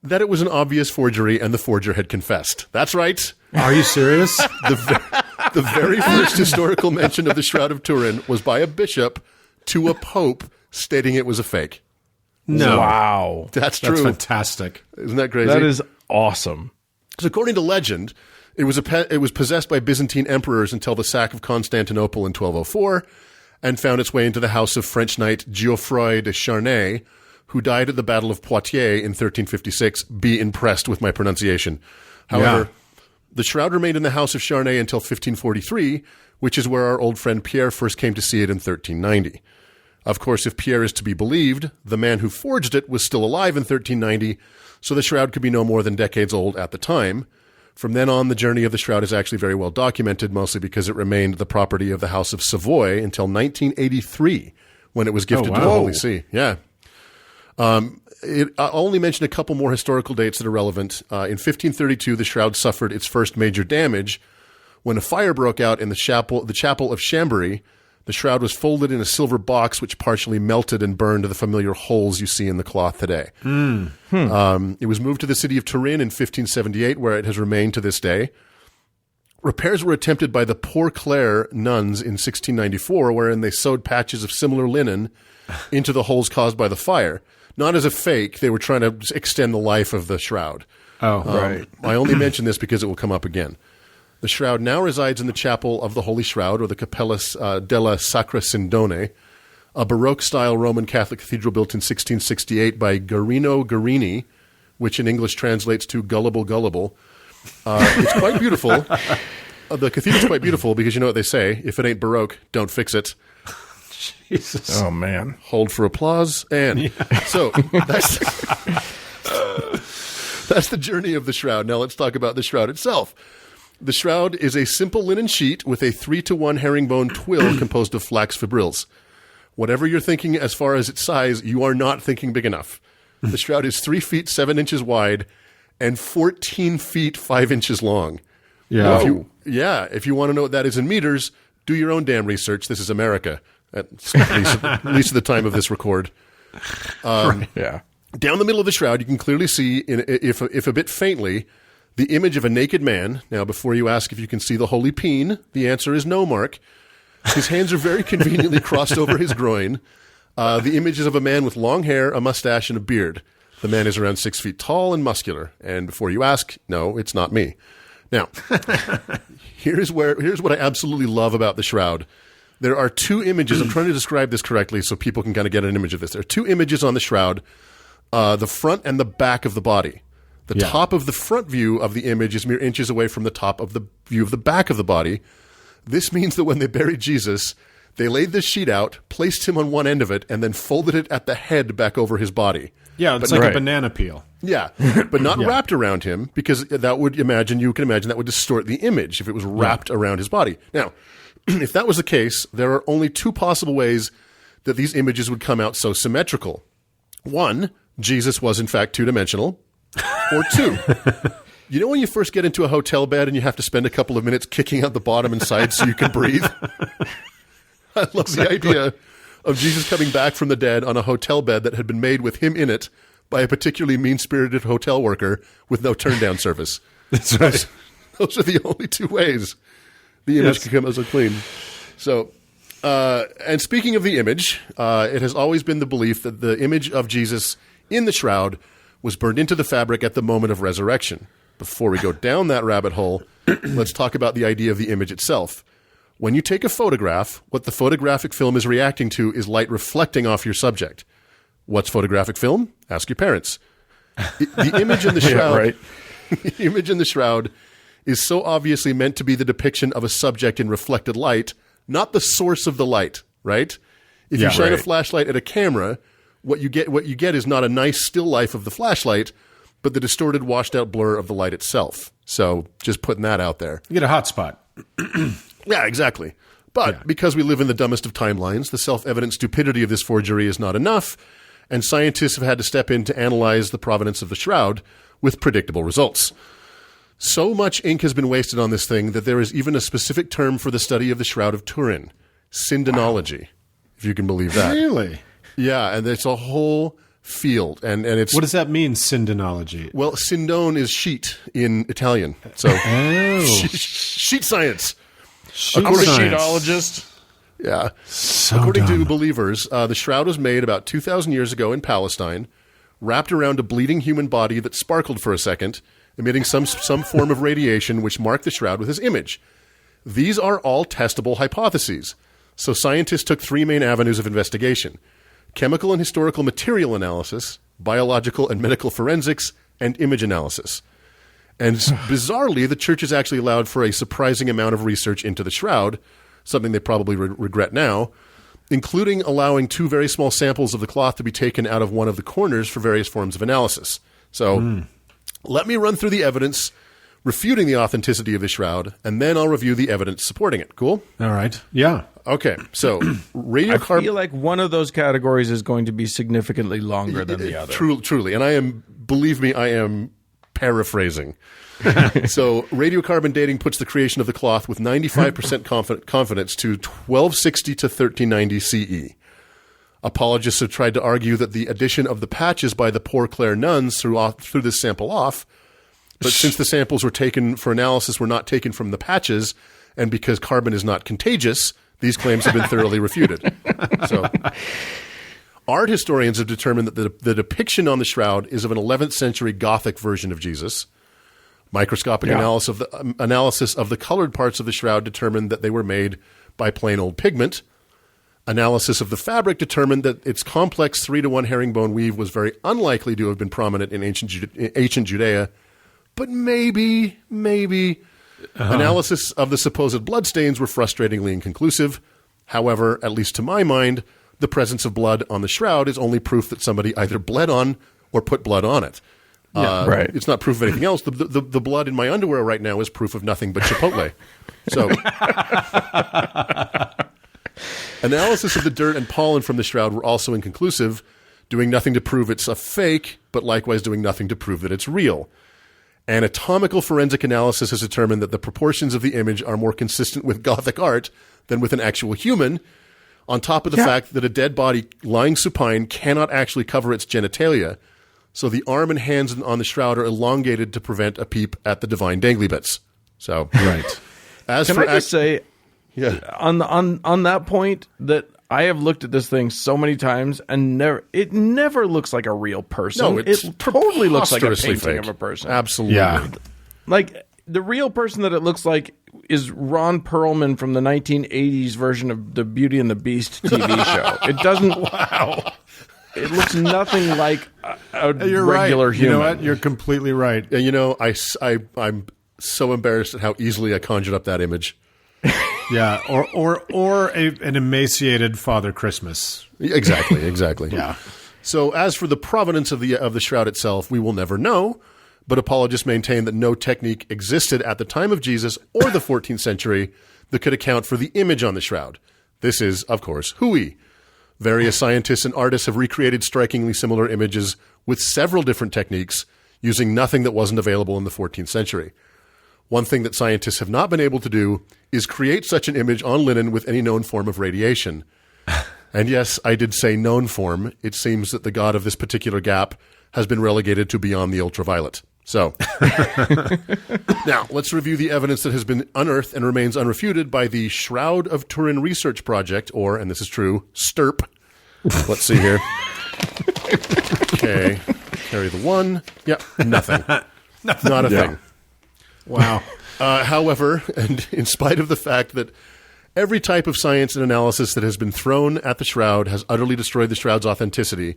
That it was an obvious forgery, and the forger had confessed. That's right. Are you serious? The very first historical mention of the Shroud of Turin was by a bishop to a pope stating it was a fake. No. Wow. That's true. That's fantastic. Isn't that crazy? That is awesome. So according to legend, it was possessed by Byzantine emperors until the sack of Constantinople in 1204 and found its way into the house of French knight Geoffroy de Charnay, who died at the Battle of Poitiers in 1356. Be impressed with my pronunciation. However, the shroud remained in the house of Charnay until 1543, which is where our old friend Pierre first came to see it in 1390. Of course, if Pierre is to be believed, the man who forged it was still alive in 1390, so the shroud could be no more than decades old at the time. From then on, the journey of the shroud is actually very well documented, mostly because it remained the property of the House of Savoy until 1983, when it was gifted to the Holy See. Yeah. I'll only mention a couple more historical dates that are relevant. In 1532, the shroud suffered its first major damage when a fire broke out in the chapel of Chambéry The shroud was folded in a silver box, which partially melted and burned the familiar holes you see in the cloth today. It was moved to the city of Turin in 1578, where it has remained to this day. Repairs were attempted by the Poor Clare nuns in 1694, wherein they sewed patches of similar linen into the holes caused by the fire. Not as a fake, they were trying to extend the life of the shroud. Oh, right. I only mention this because it will come up again. The shroud now resides in the chapel of the Holy Shroud, or the Cappella della Sacra Sindone, a Baroque-style Roman Catholic cathedral built in 1668 by Guarino Guarini, which in English translates to Gullible Gullible. It's quite beautiful. The cathedral's quite beautiful because you know what they say, if it ain't Baroque, don't fix it. Jesus. Oh, man. Hold for applause. And so that's the journey of the shroud. Now let's talk about the shroud itself. The shroud is a simple linen sheet with a 3-to-1 herringbone twill composed of flax fibrils. Whatever you're thinking as far as its size, you are not thinking big enough. The shroud is 3 feet 7 inches wide and 14 feet 5 inches long. Yeah. If you want to know what that is in meters, do your own damn research. This is America, at least at the time of this record. Right. Yeah. Down the middle of the shroud, you can clearly see, if a bit faintly, the image of a naked man. Now, before you ask if you can see the holy peen, the answer is no, Mark. His hands are very conveniently crossed over his groin. The image is of a man with long hair, a mustache, and a beard. The man is around 6 feet tall and muscular. And before you ask, no, it's not me. Now, here's what I absolutely love about the shroud. There are 2 images. I'm trying to describe this correctly so people can kind of get an image of this. There are 2 images on the shroud, the front and the back of the body. The top of the front view of the image is mere inches away from the top of the view of the back of the body. This means that when they buried Jesus, they laid this sheet out, placed him on one end of it, and then folded it at the head back over his body. Yeah, it's like a banana peel. Yeah, but not wrapped around him, because you can imagine that would distort the image if it was wrapped around his body. Now, if that was the case, there are only 2 possible ways that these images would come out so symmetrical. 1, Jesus was in fact 2-dimensional. Or 2, you know when you first get into a hotel bed and you have to spend a couple of minutes kicking out the bottom and sides so you can breathe? I love the idea of Jesus coming back from the dead on a hotel bed that had been made with him in it by a particularly mean-spirited hotel worker with no turn-down service. That's right. Those are the only 2 ways the image can come out so clean. So, and speaking of the image, it has always been the belief that the image of Jesus in the shroud was burned into the fabric at the moment of resurrection. Before we go down that rabbit hole, let's talk about the idea of the image itself. When you take a photograph, what the photographic film is reacting to is light reflecting off your subject. What's photographic film? Ask your parents. The image in the shroud, the image in the shroud is so obviously meant to be the depiction of a subject in reflected light, not the source of the light, right? If you shine a flashlight at a camera, what you get is not a nice still life of the flashlight, but the distorted, washed-out blur of the light itself. So just putting that out there. You get a hot spot. Yeah, exactly. But because we live in the dumbest of timelines, the self-evident stupidity of this forgery is not enough, and scientists have had to step in to analyze the provenance of the shroud with predictable results. So much ink has been wasted on this thing that there is even a specific term for the study of the Shroud of Turin, syndenology, if you can believe that. Really? Yeah, and it's a whole field, and it's... What does that mean, syndenology? Well, sindone is sheet in Italian, so sheet science. I'm a sheetologist. Yeah. So According dumb. to believers, the shroud was made about 2,000 years ago in Palestine, wrapped around a bleeding human body that sparkled for a second, emitting some form of radiation which marked the shroud with his image. These are all testable hypotheses. So scientists took 3 main avenues of investigation: chemical and historical material analysis, biological and medical forensics, and image analysis. And bizarrely, the church has actually allowed for a surprising amount of research into the shroud, something they probably regret now, including allowing 2 very small samples of the cloth to be taken out of one of the corners for various forms of analysis. So let me run through the evidence refuting the authenticity of the shroud, and then I'll review the evidence supporting it. Cool? All right. Yeah. Okay, so I feel like one of those categories is going to be significantly longer than the other. Truly, and believe me, I am paraphrasing. So radiocarbon dating puts the creation of the cloth with 95% confidence to 1260 to 1390 CE. Apologists have tried to argue that the addition of the patches by the Poor Clare nuns threw this sample off, but since the samples were taken for analysis were not taken from the patches, and because carbon is not contagious, these claims have been thoroughly refuted. So, art historians have determined that the depiction on the shroud is of an 11th century Gothic version of Jesus. Microscopic analysis of the colored parts of the shroud determined that they were made by plain old pigment. Analysis of the fabric determined that its complex 3-to-1 herringbone weave was very unlikely to have been prominent in ancient Judea, but maybe. Analysis of the supposed bloodstains were frustratingly inconclusive. However, at least to my mind, the presence of blood on the shroud is only proof that somebody either bled on or put blood on it. Right. It's not proof of anything else. The blood in my underwear right now is proof of nothing but Chipotle. So, analysis of the dirt and pollen from the shroud were also inconclusive, doing nothing to prove it's a fake, but likewise doing nothing to prove that it's real. Anatomical forensic analysis has determined that the proportions of the image are more consistent with Gothic art than with an actual human, on top of the fact that a dead body lying supine cannot actually cover its genitalia, so the arm and hands on the shroud are elongated to prevent a peep at the divine dangly bits. So, Right. Can I just say, on that point, that I have looked at this thing so many times and it never looks like a real person. No, it's it totally looks like a preposterously painting fake. of a person. Absolutely. Yeah. Like, the real person that it looks like is Ron Perlman from the 1980s version of the Beauty and the Beast TV show. It doesn't. Wow. It looks nothing like a You're regular right. human. You know what? You're completely right. And I'm so embarrassed at how easily I conjured up that image. Yeah, or an emaciated Father Christmas. Exactly. Yeah. So as for the provenance of the shroud itself, we will never know, but apologists maintain that no technique existed at the time of Jesus or the 14th century that could account for the image on the shroud. This is, of course, hooey. Various scientists and artists have recreated strikingly similar images with several different techniques using nothing that wasn't available in the 14th century. One thing that scientists have not been able to do is create such an image on linen with any known form of radiation. And yes, I did say known form. It seems that the god of this particular gap has been relegated to beyond the ultraviolet. So, now let's review the evidence that has been unearthed and remains unrefuted by the Shroud of Turin Research Project, or, and this is true, STURP. Let's see here. Okay, carry the one. Yep, nothing. Not a thing. Wow. However, and in spite of the fact that every type of science and analysis that has been thrown at the shroud has utterly destroyed the shroud's authenticity,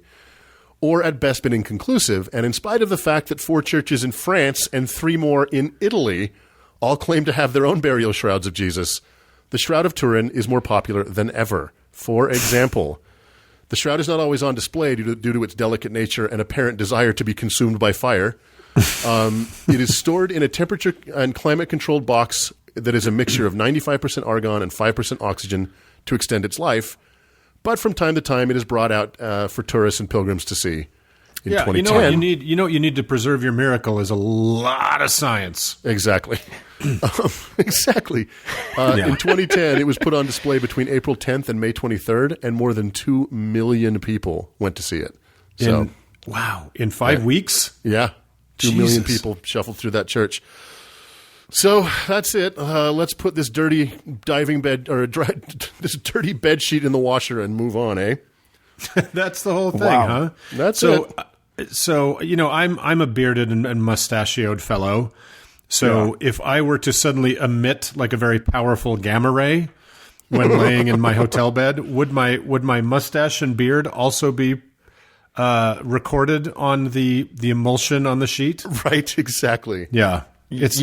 or at best been inconclusive, and in spite of the fact that 4 churches in France and 3 more in Italy all claim to have their own burial shrouds of Jesus, the Shroud of Turin is more popular than ever. For example, the shroud is not always on display due to its delicate nature and apparent desire to be consumed by fire. It is stored in a temperature and climate-controlled box that is a mixture of 95% argon and 5% oxygen to extend its life. But from time to time, it is brought out for tourists and pilgrims to see. In 2010, you know what you need to preserve your miracle is a lot of science. Exactly. Exactly. In 2010, it was put on display between April 10th and May 23rd, and more than 2 million people went to see it. So, In 5 weeks? Yeah. 2 million people shuffled through that church. So that's it. Let's put this dirty diving bed or this dirty bed sheet in the washer and move on, eh? That's the whole thing, huh? That's it. So I'm a bearded and mustachioed fellow. So if I were to suddenly emit like a very powerful gamma ray when laying in my hotel bed, would my mustache and beard also be recorded on the emulsion on the sheet? Right, exactly. Yeah. It's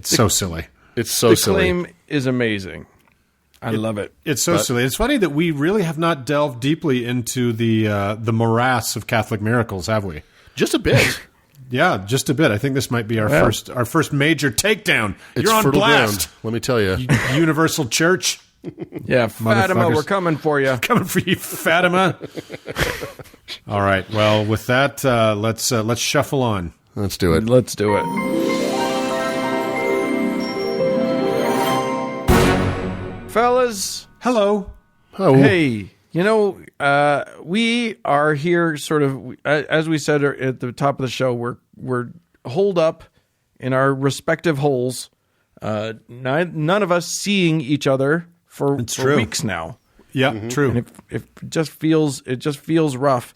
so silly. It's so the silly. claim is amazing. I love it. It's so silly. It's funny that we really have not delved deeply into the morass of Catholic miracles, have we? Just a bit. Yeah, just a bit. I think this might be our first major takedown. It's You're on fertile blast. ground, let me tell you. Universal Church. Yeah, Fatima, Motherfuckers. we're coming for you. Coming for you, Fatima. All right. Well, with that, let's shuffle on. Let's do it. Let's do it. Fellas, Hello. Oh, hey, we are here sort of, as we said at the top of the show, we're holed up in our respective holes. None of us seeing each other for true. weeks now. Yeah, true. And it just feels rough.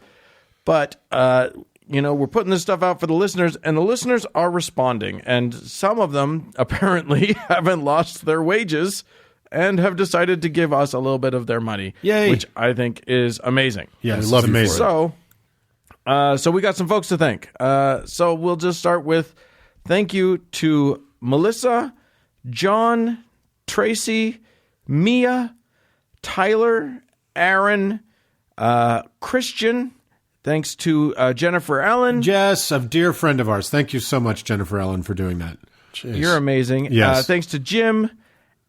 But we're putting this stuff out for the listeners, and the listeners are responding. And some of them apparently haven't lost their wages and have decided to give us a little bit of their money. Yay. Which I think is amazing. Yes, I love it's you for amazing. So we got some folks to thank. So we'll just start with thank you to Melissa, John, Tracy, Mia, Tyler, Aaron, Christian. Thanks to Jennifer Allen. Jess, a dear friend of ours. Thank you so much, Jennifer Allen, for doing that. jeez. You're amazing. Yes. Thanks to Jim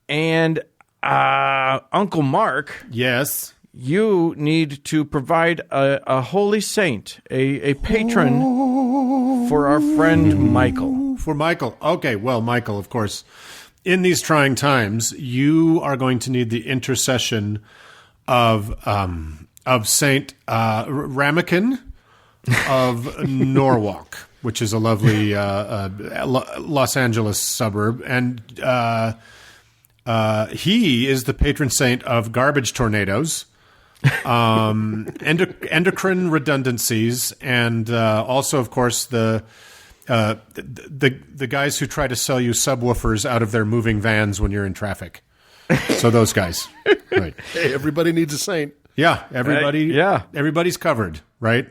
and Uncle Mark. Yes. You need to provide a holy saint, a patron for our friend Michael. For Michael. Okay, well, Michael, of course, in these trying times, you are going to need the intercession of Saint Ramekin of Norwalk, which is a lovely Los Angeles suburb, and he is the patron saint of garbage tornadoes, endocrine redundancies, and also, of course, the guys who try to sell you subwoofers out of their moving vans when you're in traffic. So those guys, right? Hey, everybody needs a saint. Yeah, everybody. yeah. Everybody's covered, right?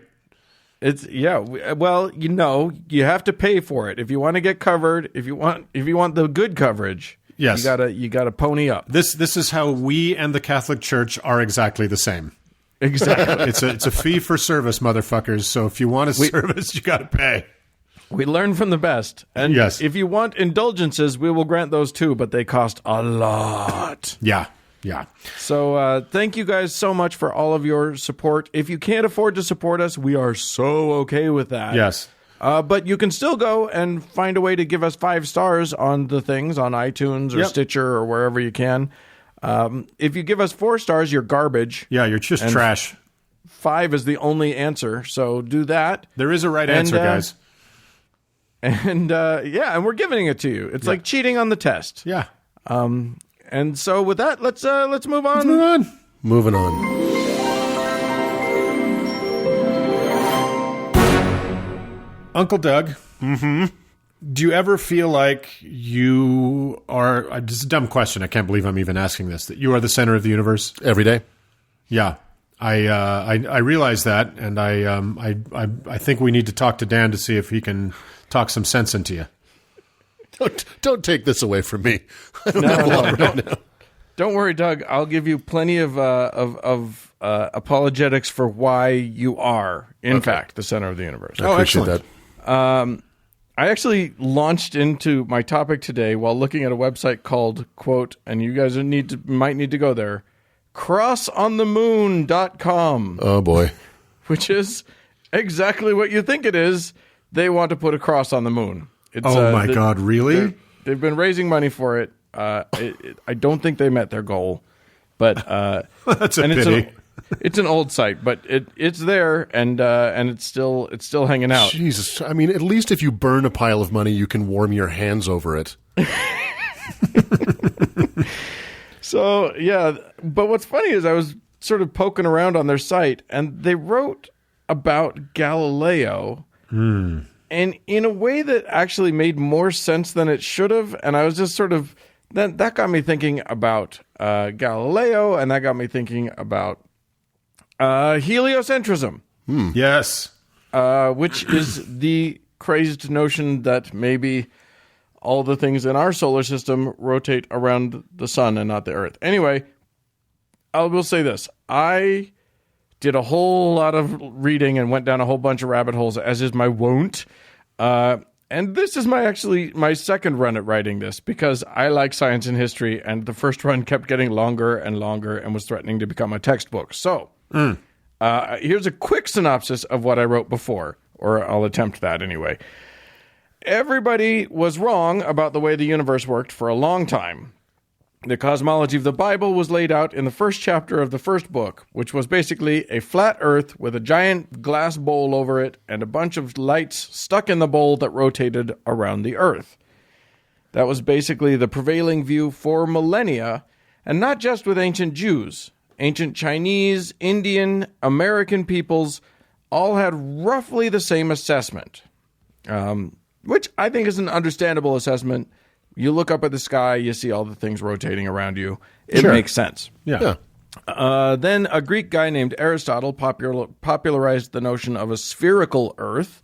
Well, you have to pay for it if you want to get covered. If you want the good coverage, Yes. you gotta pony up. This is how we and the Catholic Church are exactly the same. Exactly. It's a fee for service, motherfuckers. So if you want a service, you got to pay. We learn from the best. And Yes. if you want indulgences, we will grant those too, but they cost a lot. Yeah. So thank you guys so much for all of your support. If you can't afford to support us, we are so okay with that. Yes. But you can still go and find a way to give us 5 stars on the things on iTunes or Yep. Stitcher or wherever you can. If you give us 4 stars, you're garbage. Yeah, you're just trash. 5 is the only answer. So do that. There is a right answer, guys. And and we're giving it to you. It's like cheating on the test. Yeah. And so with that, let's move on. Move on. Moving on. Uncle Doug. Mm-hmm. Do you ever feel like you are? This is a dumb question. I can't believe I'm even asking this. That you are the center of the universe. Every day. Yeah, I realize that, and I think we need to talk to Dan to see if he can talk some sense into you. Don't take this away from me. I don't have a lot right now. Don't worry, Doug. I'll give you plenty of apologetics for why you are, in fact, the center of the universe. I appreciate excellent. that. I actually launched into my topic today while looking at a website called, quote, and you guys might need to go there, crossonthemoon.com, Oh, boy. which is exactly what you think it is. They want to put a cross on the moon. It's, Oh my God! Really? They've been raising money for it. I don't think they met their goal, but That's a and pity. it's an old site, but it's there and it's still hanging out. Jesus. I mean, at least if you burn a pile of money, you can warm your hands over it. So yeah, but what's funny is I was sort of poking around on their site, and they wrote about Galileo. And in a way that actually made more sense than it should have. And I was just sort of, that got me thinking about Galileo, and that got me thinking about heliocentrism, Yes. which is the crazed notion that maybe all the things in our solar system rotate around the sun and not the Earth. Anyway, I will say this. I did a whole lot of reading and went down a whole bunch of rabbit holes, as is my wont. And this is my second run at writing this, because I like science and history, and the first run kept getting longer and longer and was threatening to become a textbook. So here's a quick synopsis of what I wrote before, or I'll attempt that anyway. everybody was wrong about the way the universe worked for a long time. The cosmology of the Bible was laid out in the first chapter of the first book, which was basically a flat earth with a giant glass bowl over it and a bunch of lights stuck in the bowl that rotated around the earth. That was basically the prevailing view for millennia, and not just with ancient Jews. Ancient Chinese, Indian, American peoples all had roughly the same assessment, which I think is an understandable assessment. You look up at the sky, you see all the things rotating around you. It makes sense. Yeah. Then a Greek guy named Aristotle popularized the notion of a spherical Earth.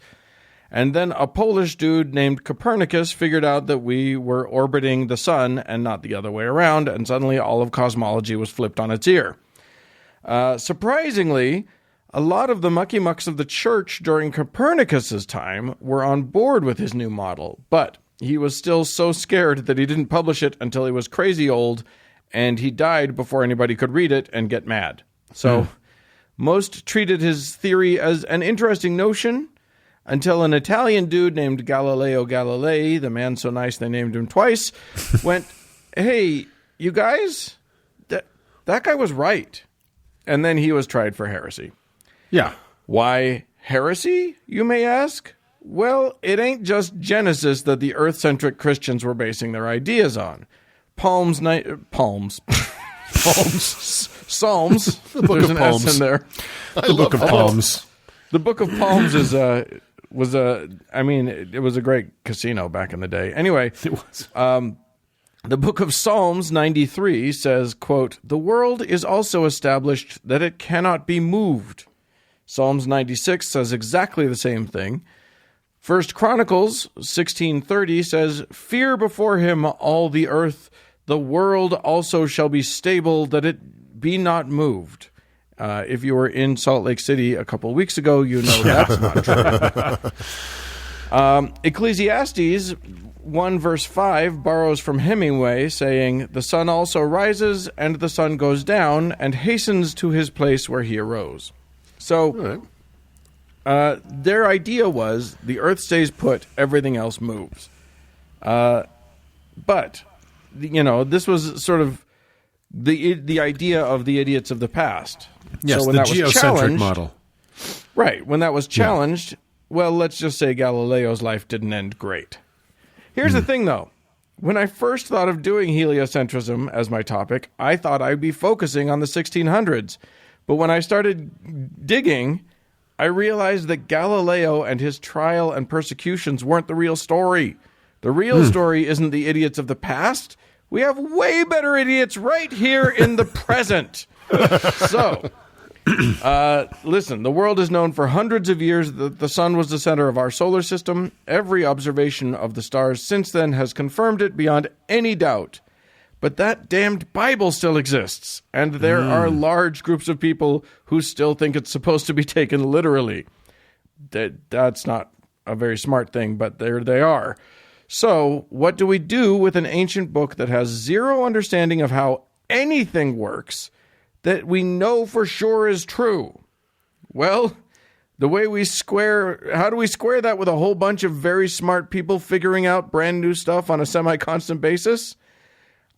And then a Polish dude named Copernicus figured out that we were orbiting the sun and not the other way around. And suddenly all of cosmology was flipped on its ear. Surprisingly, a lot of the mucky-mucks of the church during Copernicus's time were on board with his new model. But he was still so scared that he didn't publish it until he was crazy old, and he died before anybody could read it and get mad. So most treated his theory as an interesting notion until an Italian dude named Galileo Galilei, the man so nice they named him twice, went, "Hey, you guys, that guy was right." And then he was tried for heresy. Yeah. Why heresy, you may ask? Well, it ain't just Genesis that the earth-centric Christians were basing their ideas on. Psalms. Psalms. The Book There's of an Palms. S in there. The Book of Palms. The Book of Palms it was a great casino back in the day. Anyway, It was. the Book of Psalms 93 says, quote, "The world is also established that it cannot be moved." Psalms 96 says exactly the same thing. First Chronicles 16:30 says, "Fear before him all the earth, the world also shall be stable, that it be not moved." If you were in Salt Lake City a couple weeks ago, you know that's not true. Ecclesiastes 1 verse 5 borrows from Hemingway, saying, "The sun also rises, and the sun goes down, and hastens to his place where he arose." So their idea was the earth stays put, everything else moves. But, this was sort of the idea of the idiots of the past. Yes, so when the that was geocentric challenged, model. right, when that was challenged, well, let's just say Galileo's life didn't end great. Here's the thing, though. When I first thought of doing heliocentrism as my topic, I thought I'd be focusing on the 1600s. But when I started digging, I realized that Galileo and his trial and persecutions weren't the real story. The real story isn't the idiots of the past. We have way better idiots right here in the present. So, listen, the world is known for hundreds of years that the sun was the center of our solar system. Every observation of the stars since then has confirmed it beyond any doubt. But that damned Bible still exists, and there are large groups of people who still think it's supposed to be taken literally. That's not a very smart thing, but there they are. So, what do we do with an ancient book that has zero understanding of how anything works that we know for sure is true? Well, how do we square that with a whole bunch of very smart people figuring out brand new stuff on a semi-constant basis?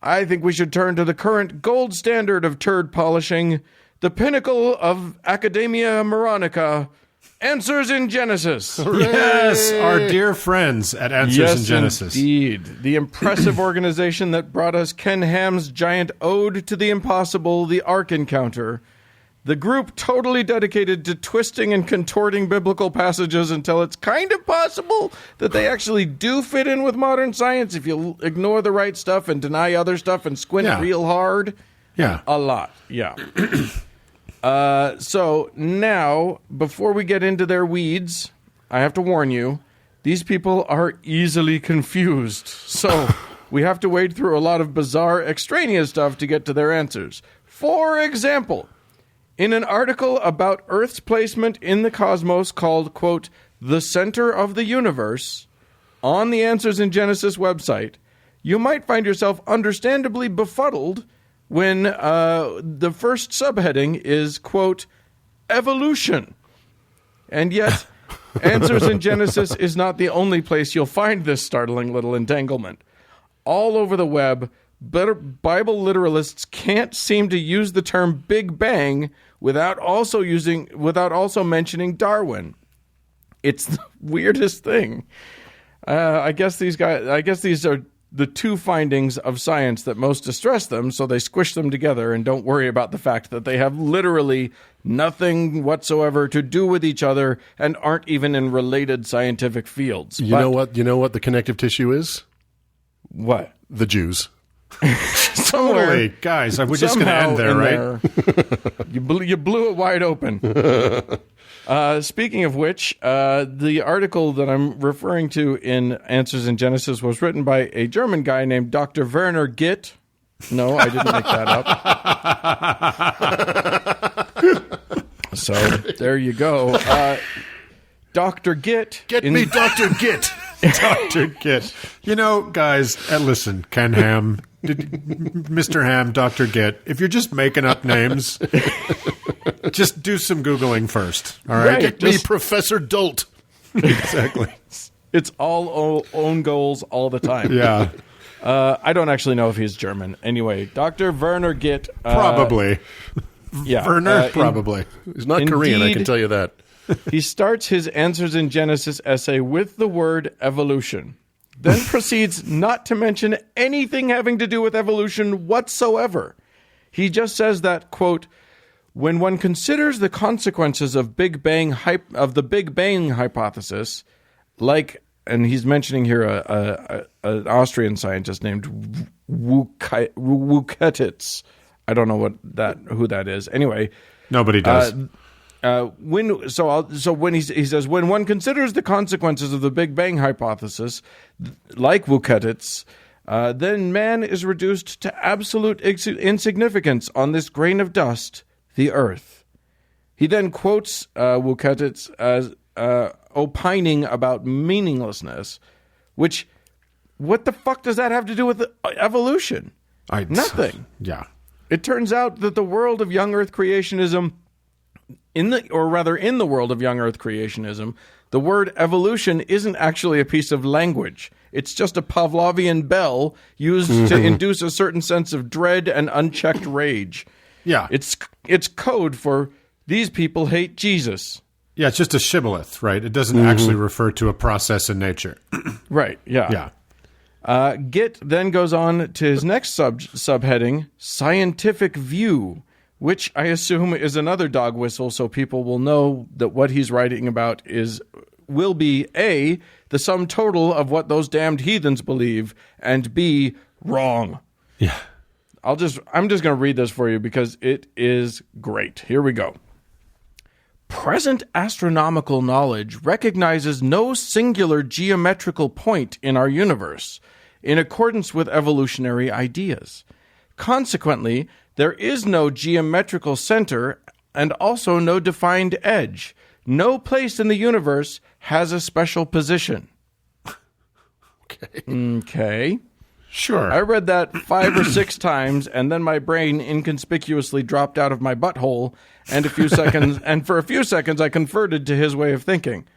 I think we should turn to the current gold standard of turd polishing, the pinnacle of Academia Moronica, Answers in Genesis. Yes, our dear friends at Answers in Genesis. Indeed. The impressive organization that brought us Ken Ham's giant ode to the impossible, the Ark Encounter. The group totally dedicated to twisting and contorting biblical passages until it's kind of possible that they actually do fit in with modern science if you ignore the right stuff and deny other stuff and squint real hard. Yeah. A lot, yeah. So now, before we get into their weeds, I have to warn you, these people are easily confused. So we have to wade through a lot of bizarre extraneous stuff to get to their answers. For example, in an article about Earth's placement in the cosmos called, quote, "The Center of the Universe," on the Answers in Genesis website, you might find yourself understandably befuddled when the first subheading is, quote, "Evolution." And yet, Answers in Genesis is not the only place you'll find this startling little entanglement. All over the web, Bible literalists can't seem to use the term Big Bang without also mentioning Darwin. It's the weirdest thing. I guess these are the two findings of science that most distress them, so they squish them together and don't worry about the fact that they have literally nothing whatsoever to do with each other and aren't even in related scientific fields. You know what the connective tissue is? What? The Jews. Somewhere, Totally. Guys, we're just going to end there, right? You blew it wide open. Speaking of which, the article that I'm referring to in Answers in Genesis was written by a German guy named Dr. Werner Gitt. No, I didn't make that up. So there you go. Dr. Gitt. Get me Dr. Gitt. Dr. Gitt. You know, guys, listen, Ken Ham, Mr. Ham, Dr. Gitt, if you're just making up names, just do some Googling first, all right? Get me Professor Dolt. Exactly. It's all own goals all the time. Yeah. I don't actually know if he's German. Anyway, Dr. Werner Gitt. Probably. Yeah. Werner, probably. He's not Korean, I can tell you that. He starts his Answers in Genesis essay with the word evolution, then proceeds not to mention anything having to do with evolution whatsoever. He just says that, quote, when one considers the consequences of the Big Bang hypothesis, like, and he's mentioning here an Austrian scientist named Wuketitz. I don't know who that is. Anyway, nobody does. When he says when one considers the consequences of the Big Bang hypothesis, like Wuketitz, then man is reduced to absolute insignificance on this grain of dust, the Earth. He then quotes Wuketitz as opining about meaninglessness, which, what the fuck does that have to do with evolution? Nothing. Yeah. It turns out that the world of young Earth creationism, in the world of young Earth creationism, the word evolution isn't actually a piece of language. It's just a Pavlovian bell used to induce a certain sense of dread and unchecked rage. Yeah. It's code for these people hate Jesus. Yeah, it's just a shibboleth, right? It doesn't actually refer to a process in nature. Right, yeah. Yeah. Gitt then goes on to his next subheading, Scientific View, which I assume is another dog whistle so people will know that what he's writing about will be A, the sum total of what those damned heathens believe, and B, wrong. Yeah. I'm just going to read this for you because it is great. Here we go. Present astronomical knowledge recognizes no singular geometrical point in our universe, in accordance with evolutionary ideas. Consequently, there is no geometrical center and also no defined edge. No place in the universe has a special position. Okay. Sure. I read that 5 or 6 times, and then my brain inconspicuously dropped out of my butthole, and for a few seconds I converted to his way of thinking.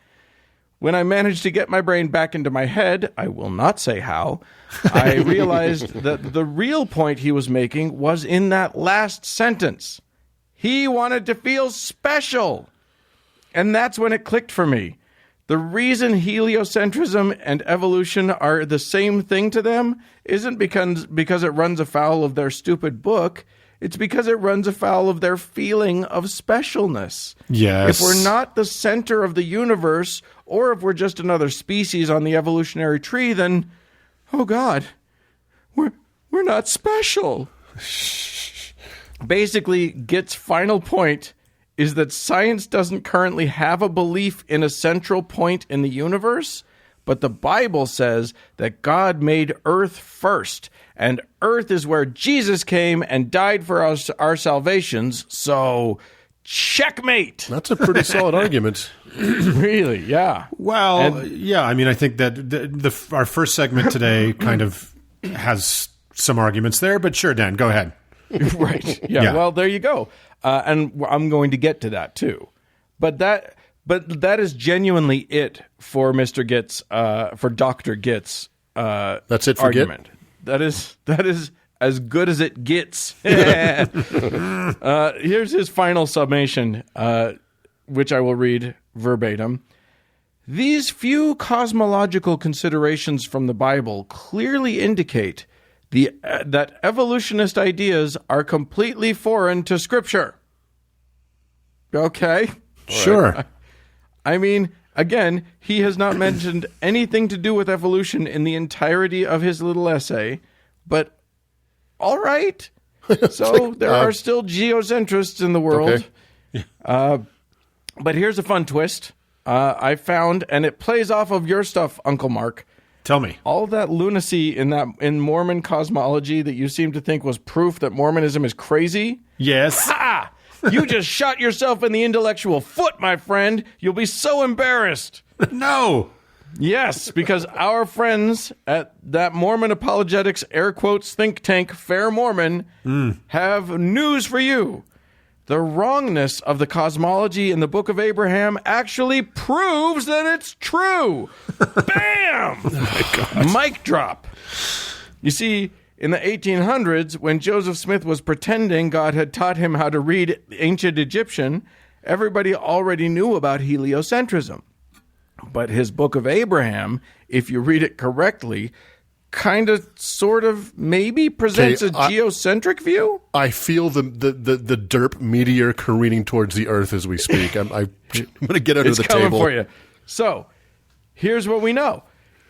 When I managed to get my brain back into my head, I will not say how, I realized that the real point he was making was in that last sentence. He wanted to feel special. And that's when it clicked for me. The reason heliocentrism and evolution are the same thing to them isn't because it runs afoul of their stupid book. It's because it runs afoul of their feeling of specialness. Yes. If we're not the center of the universe, or if we're just another species on the evolutionary tree, then, oh God, we're not special. Basically, Gitt's final point is that science doesn't currently have a belief in a central point in the universe, but the Bible says that God made Earth first, and Earth is where Jesus came and died for our salvations, so checkmate! That's a pretty solid argument. Really, yeah. Well, yeah, I mean, I think that our first segment today kind of has some arguments there, but sure, Dan, go ahead. Right, yeah, well, there you go. And I'm going to get to that, too. But But that is genuinely it for Mr. Gitz, for Dr. Gitz. That's it for argument. That is as good as it gets. Here's his final summation, which I will read verbatim. These few cosmological considerations from the Bible clearly indicate that evolutionist ideas are completely foreign to Scripture. Okay. Sure. I mean, again, he has not mentioned anything to do with evolution in the entirety of his little essay, but all right. So there are still geocentrists in the world. Okay. But here's a fun twist I found, and it plays off of your stuff, Uncle Mark. Tell me. All that lunacy in Mormon cosmology that you seem to think was proof that Mormonism is crazy. Yes. Ha! You just shot yourself in the intellectual foot, my friend. You'll be so embarrassed. No. Yes, because our friends at that Mormon apologetics, air quotes, think tank, Fair Mormon, have news for you. The wrongness of the cosmology in the Book of Abraham actually proves that it's true. Bam! Oh my God. Mic drop. You see, in the 1800s, when Joseph Smith was pretending God had taught him how to read ancient Egyptian, everybody already knew about heliocentrism. But his Book of Abraham, if you read it correctly, kind of, sort of, maybe presents a geocentric view? I feel the derp meteor careening towards the Earth as we speak. I'm going to get under the coming table. For you. So, here's what we know.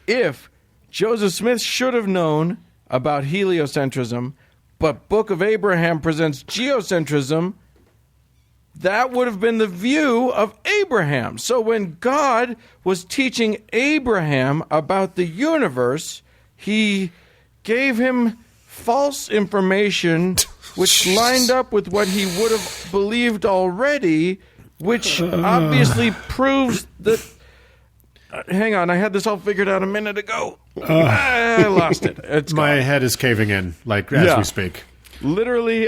If Joseph Smith should have known about heliocentrism, but Book of Abraham presents geocentrism, that would have been the view of Abraham. So when God was teaching Abraham about the universe, he gave him false information which lined up with what he would have believed already, which obviously proves that... hang on, I had this all figured out a minute ago. I lost it. It's My gone. head is caving in, as we speak. Literally,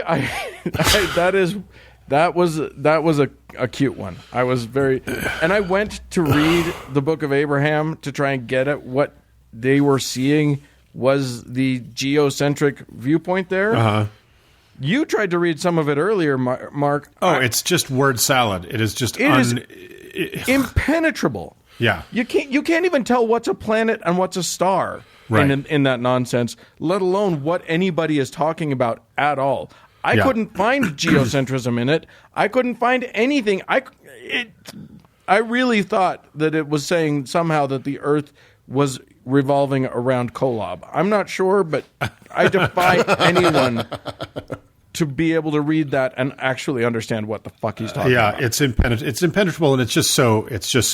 that was a cute one. I was very... And I went to read the Book of Abraham to try and get at what they were seeing was the geocentric viewpoint there. Uh-huh. You tried to read some of it earlier, Mark. Oh, it's just word salad. It is just impenetrable. Yeah. You can't even tell what's a planet and what's a star Right. in that nonsense, let alone what anybody is talking about at all. I couldn't find geocentrism in it. I couldn't find anything. I really thought that it was saying somehow that the Earth was revolving around Kolob. I'm not sure, but I defy anyone to be able to read that and actually understand what the fuck he's talking about. Yeah, it's impenetrable, and it's just so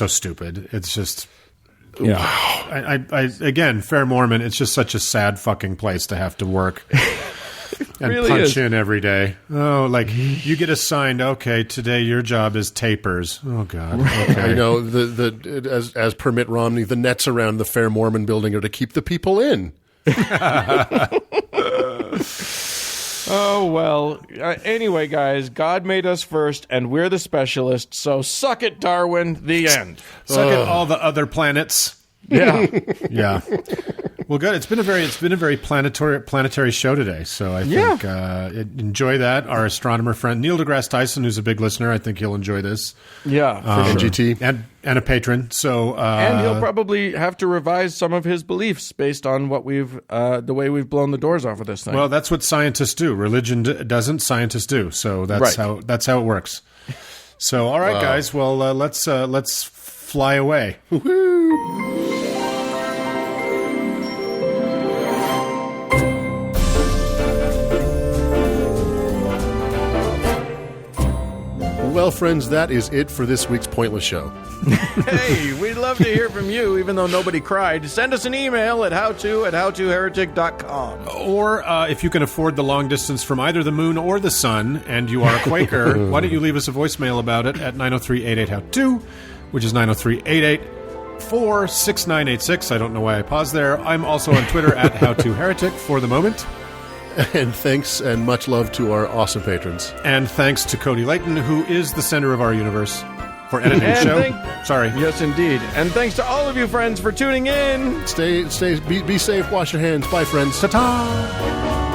stupid. It's just I again, Fair Mormon. It's just such a sad fucking place to have to work and really punch is. in every day. Oh, like you get assigned. Okay, today your job is tapers. Oh God. Okay. I know as per Mitt Romney, the nets around the Fair Mormon building are to keep the people in. Oh, well, anyway, guys, God made us first, and we're the specialists, so suck it, Darwin, the end. Suck at all the other planets. Yeah. Yeah. Well, good. It's been a very planetary show today. So I think enjoy that. Our astronomer friend Neil deGrasse Tyson, who's a big listener, I think he'll enjoy this. Yeah, for sure. NGT and a patron. So and he'll probably have to revise some of his beliefs based on what the way we've blown the doors off of this thing. Well, that's what scientists do. Religion doesn't. Scientists do. So that's how it works. So all right, guys. Well, let's fly away. Woo-hoo. Well, friends, that is it for this week's Pointless Show. Hey, we'd love to hear from you, even though nobody cried. Send us an email at howtoheretic.com. Or if you can afford the long distance from either the moon or the sun, and you are a Quaker, why don't you leave us a voicemail about it at 903-88-HOW-TO, which is 903-884-6986. I don't know why I paused there. I'm also on Twitter at howtoheretic for the moment. And thanks and much love to our awesome patrons. And thanks to Cody Layton, who is the center of our universe. for editing the And show. Sorry. Yes, indeed. And thanks to all of you friends for tuning in. Be safe. Wash your hands. Bye, friends. Ta-ta!